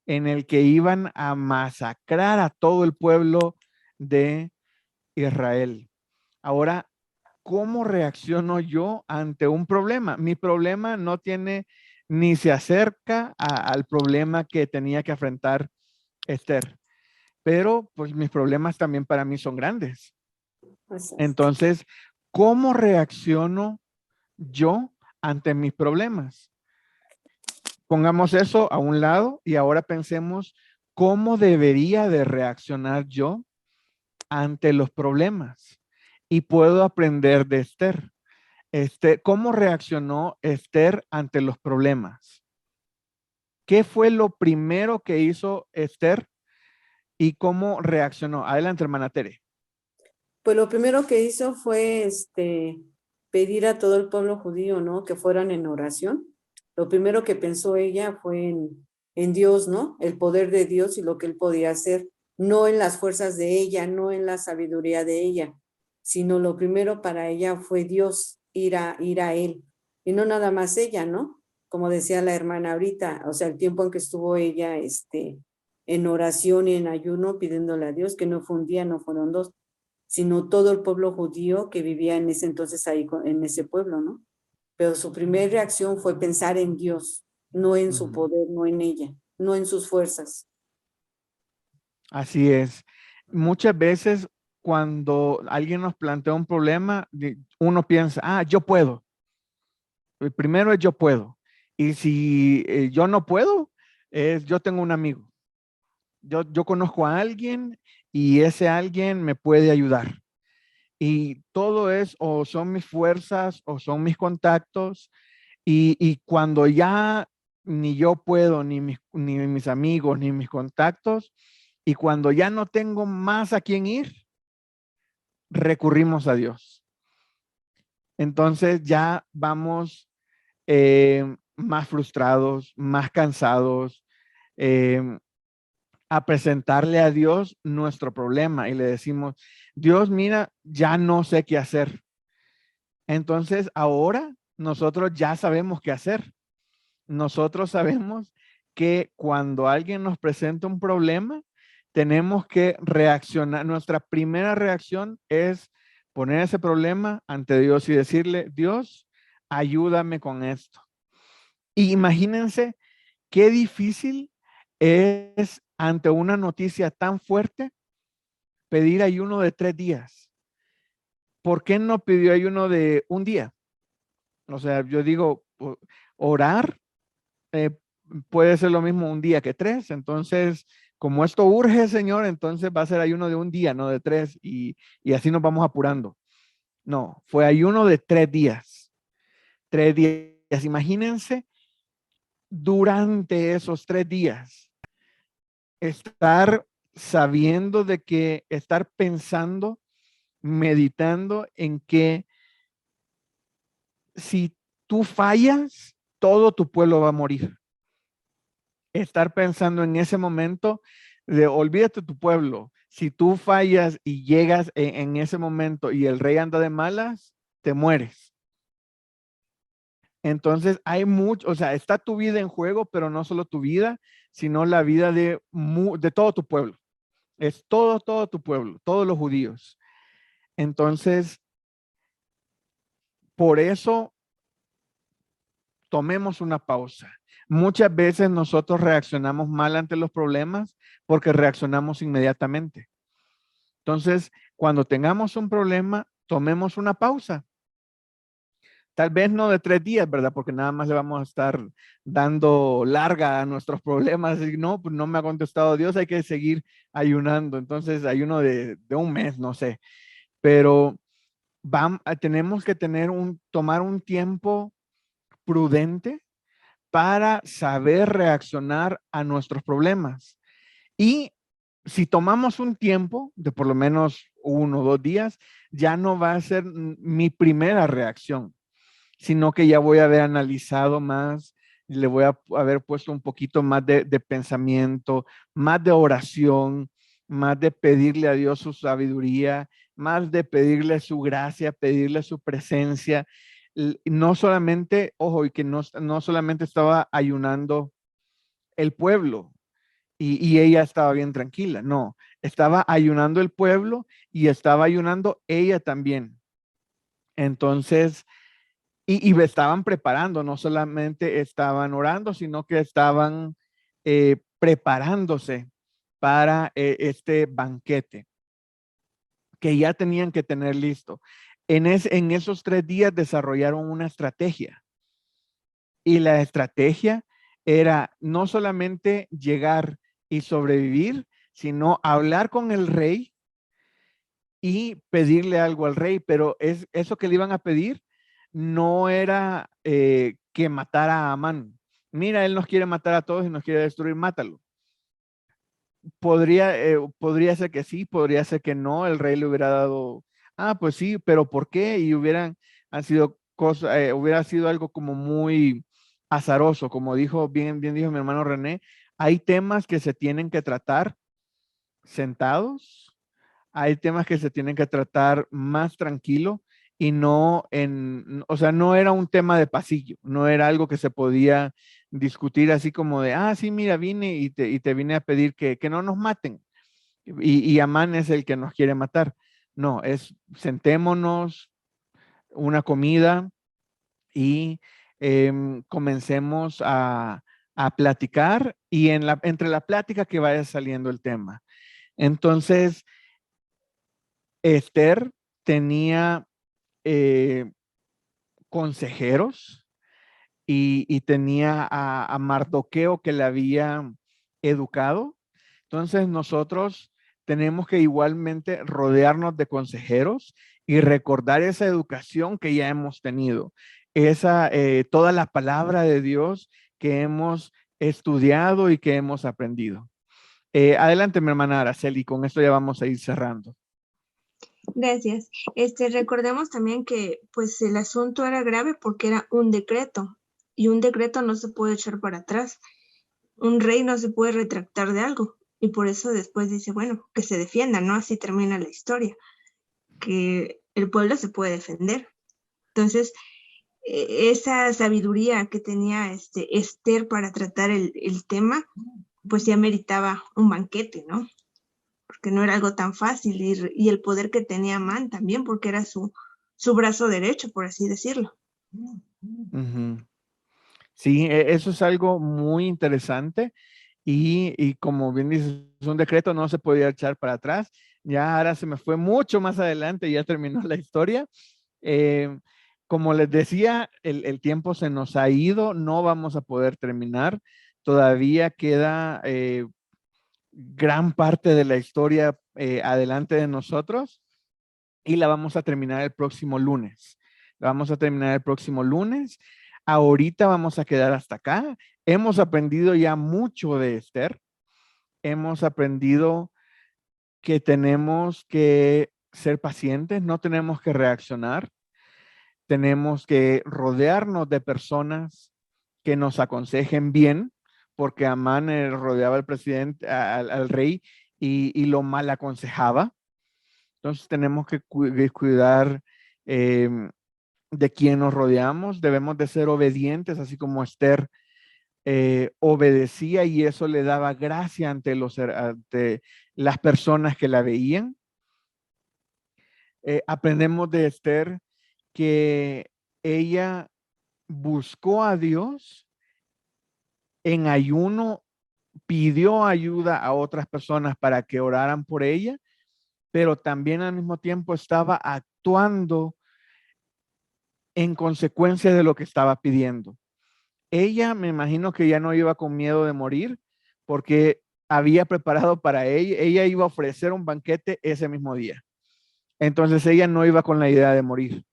en el que iban a masacrar a todo el pueblo de Israel. Ahora, ¿cómo reacciono yo ante un problema? Mi problema no tiene ni se acerca al problema que tenía que enfrentar Esther. Pero pues mis problemas también para mí son grandes. Entonces, ¿cómo reacciono yo ante mis problemas? Pongamos eso a un lado y ahora pensemos cómo debería de reaccionar yo ante los problemas. Y puedo aprender de Esther. ¿Cómo reaccionó Esther ante los problemas? ¿Qué fue lo primero que hizo Esther y cómo reaccionó? Adelante, hermana Tere. Pues lo primero que hizo fue pedir a todo el pueblo judío, ¿no? Que fueran en oración. Lo primero que pensó ella fue en Dios, ¿no? El poder de Dios y lo que Él podía hacer, no en las fuerzas de ella, no en la sabiduría de ella, sino lo primero para ella fue Dios, ir a Él. Y no nada más ella, ¿no? Como decía la hermana ahorita, o sea, el tiempo en que estuvo ella en oración y en ayuno pidiéndole a Dios, que no fue un día, no fueron dos, sino todo el pueblo judío que vivía en ese entonces ahí en ese pueblo, ¿no? Pero su primera reacción fue pensar en Dios, no en su poder, no en ella, no en sus fuerzas. Así es. Muchas veces cuando alguien nos plantea un problema, uno piensa, yo puedo. El primero es yo puedo. Y si yo no puedo, yo tengo un amigo. yo conozco a alguien y ese alguien me puede ayudar. Y todo es o son mis fuerzas o son mis contactos. Y cuando ya ni yo puedo, ni mis amigos, ni mis contactos, y cuando ya no tengo más a quién ir, recurrimos a Dios. Entonces ya vamos más frustrados, más cansados, a presentarle a Dios nuestro problema y le decimos, Dios, mira, ya no sé qué hacer. Entonces ahora nosotros ya sabemos qué hacer. Nosotros sabemos que cuando alguien nos presenta un problema, tenemos que reaccionar. Nuestra primera reacción es poner ese problema ante Dios y decirle, Dios, ayúdame con esto. Y imagínense qué difícil es ante una noticia tan fuerte pedir ayuno de 3 días. ¿Por qué no pidió ayuno de un día? O sea, yo digo, orar puede ser lo mismo un día que 3. Entonces, como esto urge, Señor, entonces va a ser ayuno de un día, no de 3. Y así nos vamos apurando. No, fue ayuno de 3 días. 3 días. Imagínense durante esos 3 días estar sabiendo de que, estar pensando, meditando en que si tú fallas, todo tu pueblo va a morir. Estar pensando en ese momento de olvídate tu pueblo. Si tú fallas y llegas en ese momento y el rey anda de malas, te mueres. Entonces hay mucho, o sea, está tu vida en juego, pero no solo tu vida, sino la vida de todo tu pueblo. Es todo tu pueblo, todos los judíos. Entonces, por eso tomemos una pausa. Muchas veces nosotros reaccionamos mal ante los problemas porque reaccionamos inmediatamente. Entonces, cuando tengamos un problema, tomemos una pausa. Tal vez no de 3 días, ¿verdad? Porque nada más le vamos a estar dando larga a nuestros problemas. Y no, pues no me ha contestado Dios, hay que seguir ayunando. Entonces, ayuno de un mes, no sé. Pero tenemos que tomar un tiempo prudente para saber reaccionar a nuestros problemas. Y si tomamos un tiempo de por lo menos 1 o 2 días, ya no va a ser mi primera reacción, sino que ya voy a haber analizado más, le voy a haber puesto un poquito más de pensamiento, más de oración, más de pedirle a Dios su sabiduría, más de pedirle su gracia, pedirle su presencia. No solamente, ojo, y que no solamente estaba ayunando el pueblo y ella estaba bien tranquila, no, estaba ayunando el pueblo y estaba ayunando ella también. Entonces, y me estaban preparando, no solamente estaban orando, sino que estaban preparándose para este banquete que ya tenían que tener listo. En esos 3 días desarrollaron una estrategia. Y la estrategia era no solamente llegar y sobrevivir, sino hablar con el rey y pedirle algo al rey. Pero eso que le iban a pedir no era que matara a Amán. Mira, él nos quiere matar a todos y nos quiere destruir, mátalo. Podría ser que sí, podría ser que no, el rey le hubiera dado, pues sí, pero ¿por qué? Y hubiera sido algo como muy azaroso, como bien dijo mi hermano René, hay temas que se tienen que tratar sentados, hay temas que se tienen que tratar más tranquilo y no o sea, no era un tema de pasillo, no era algo que se podía discutir así como de, sí, mira, vine y te vine a pedir que no nos maten. Y Amán es el que nos quiere matar. No, sentémonos, una comida y comencemos a platicar y entre la plática que vaya saliendo el tema. Entonces, Esther tenía consejeros y tenía a Mardoqueo que le había educado. Entonces nosotros tenemos que igualmente rodearnos de consejeros y recordar esa educación que ya hemos tenido, toda la palabra de Dios que hemos estudiado y que hemos aprendido. Adelante, mi hermana Araceli, con esto ya vamos a ir cerrando. Gracias. Recordemos también que pues el asunto era grave porque era un decreto y un decreto no se puede echar para atrás. Un rey no se puede retractar de algo y por eso después dice, bueno, que se defienda, ¿no? Así termina la historia, que el pueblo se puede defender. Entonces, esa sabiduría que tenía Esther para tratar el tema, pues ya meritaba un banquete, ¿no? Porque no era algo tan fácil y el poder que tenía Amán también, porque era su brazo derecho, por así decirlo. Sí, eso es algo muy interesante y como bien dices, es un decreto, no se podía echar para atrás. Ya ahora se me fue mucho más adelante, ya terminó la historia. Como les decía, el tiempo se nos ha ido, no vamos a poder terminar. Todavía queda gran parte de la historia adelante de nosotros y la vamos a terminar el próximo lunes. La vamos a terminar el próximo lunes. Ahorita vamos a quedar hasta acá. Hemos aprendido ya mucho de Esther. Hemos aprendido que tenemos que ser pacientes, no tenemos que reaccionar. Tenemos que rodearnos de personas que nos aconsejen bien, porque Amán rodeaba al presidente, al rey, y lo mal aconsejaba. Entonces tenemos que cuidar de quién nos rodeamos. Debemos de ser obedientes, así como Esther obedecía y eso le daba gracia ante las personas que la veían. Aprendemos de Esther que ella buscó a Dios en ayuno, pidió ayuda a otras personas para que oraran por ella, pero también al mismo tiempo estaba actuando en consecuencia de lo que estaba pidiendo. Ella, me imagino que ya no iba con miedo de morir, porque había preparado para ella iba a ofrecer un banquete ese mismo día. Entonces ella no iba con la idea de morir.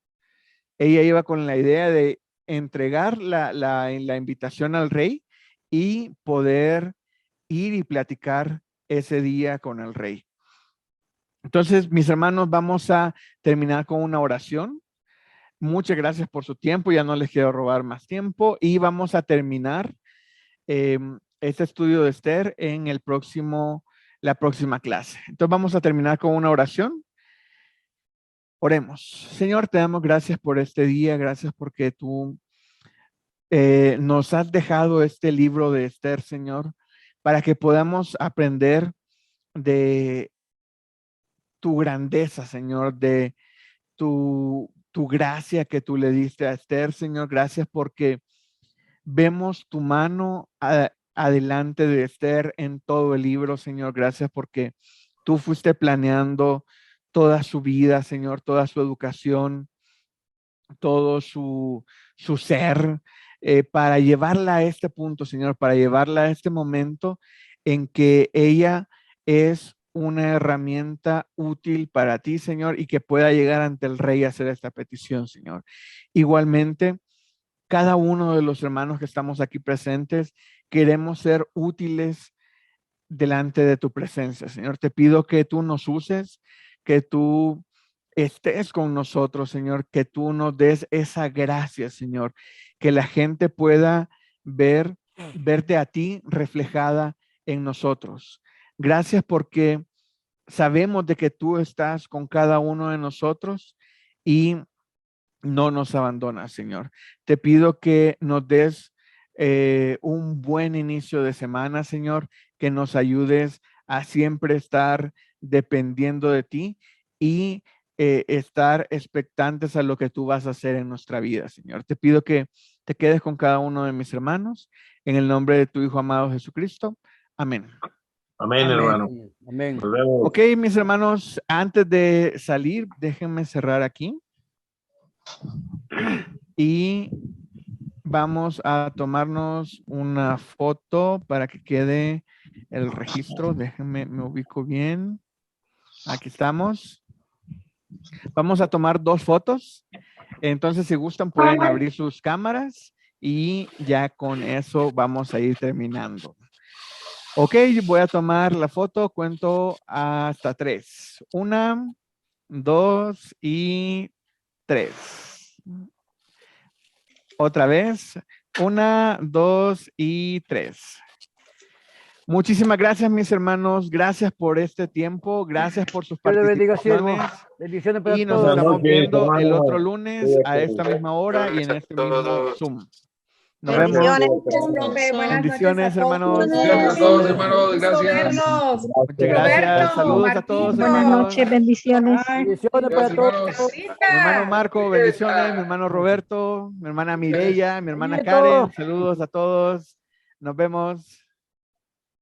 Ella iba con la idea de entregar la invitación al rey y poder ir y platicar ese día con el rey. Entonces, mis hermanos, vamos a terminar con una oración. Muchas gracias por su tiempo, ya no les quiero robar más tiempo y vamos a terminar este estudio de Esther en la próxima clase. Entonces vamos a terminar con una oración. Oremos. Señor, te damos gracias por este día, gracias porque tú nos has dejado este libro de Esther, Señor, para que podamos aprender de tu grandeza, Señor, de tu gracia que tú le diste a Esther, Señor. Gracias porque vemos tu mano adelante de Esther en todo el libro, Señor. Gracias porque tú fuiste planeando toda su vida, Señor, toda su educación, todo su ser, para llevarla a este punto, Señor, para llevarla a este momento en que ella es una herramienta útil para ti, Señor, y que pueda llegar ante el rey a hacer esta petición, Señor. Igualmente, cada uno de los hermanos que estamos aquí presentes, queremos ser útiles delante de tu presencia, Señor. Te pido que tú nos uses, que tú estés con nosotros, Señor, que tú nos des esa gracia, Señor, que la gente pueda verte a ti reflejada en nosotros. Gracias porque sabemos de que tú estás con cada uno de nosotros y no nos abandonas, Señor. Te pido que nos des un buen inicio de semana, Señor, que nos ayudes a siempre estar dependiendo de ti y estar expectantes a lo que tú vas a hacer en nuestra vida, Señor. Te pido que te quedes con cada uno de mis hermanos en el nombre de tu Hijo amado Jesucristo. Amén. Amén, hermano. Amén. Nos vemos. Ok, mis hermanos, antes de salir, déjenme cerrar aquí. Y vamos a tomarnos una foto para que quede el registro. Déjenme, me ubico bien. Aquí estamos. Vamos a tomar 2 fotos. Entonces, si gustan, pueden abrir sus cámaras y ya con eso vamos a ir terminando. Ok, voy a tomar la foto. Cuento hasta 3. 1, 2 y 3. Otra vez. 1, 2 y 3. Muchísimas gracias, mis hermanos. Gracias por este tiempo. Gracias por sus Dios le bendiga, siervo. participaciones. Bendiciones para Y nos todos. estamos viendo el hermano. otro lunes a esta misma hora y en este mismo Zoom. Nos vemos. Bendiciones, hermanos. Bendiciones a todos, hermanos. Gracias. Muchas gracias. Saludos a todos. Buenas noches, bendiciones. Bendiciones para todos. Mi hermano Marco, bendiciones. Mi hermano Roberto, mi hermana Mireya, mi hermana Karen. Saludos a todos. Nos vemos.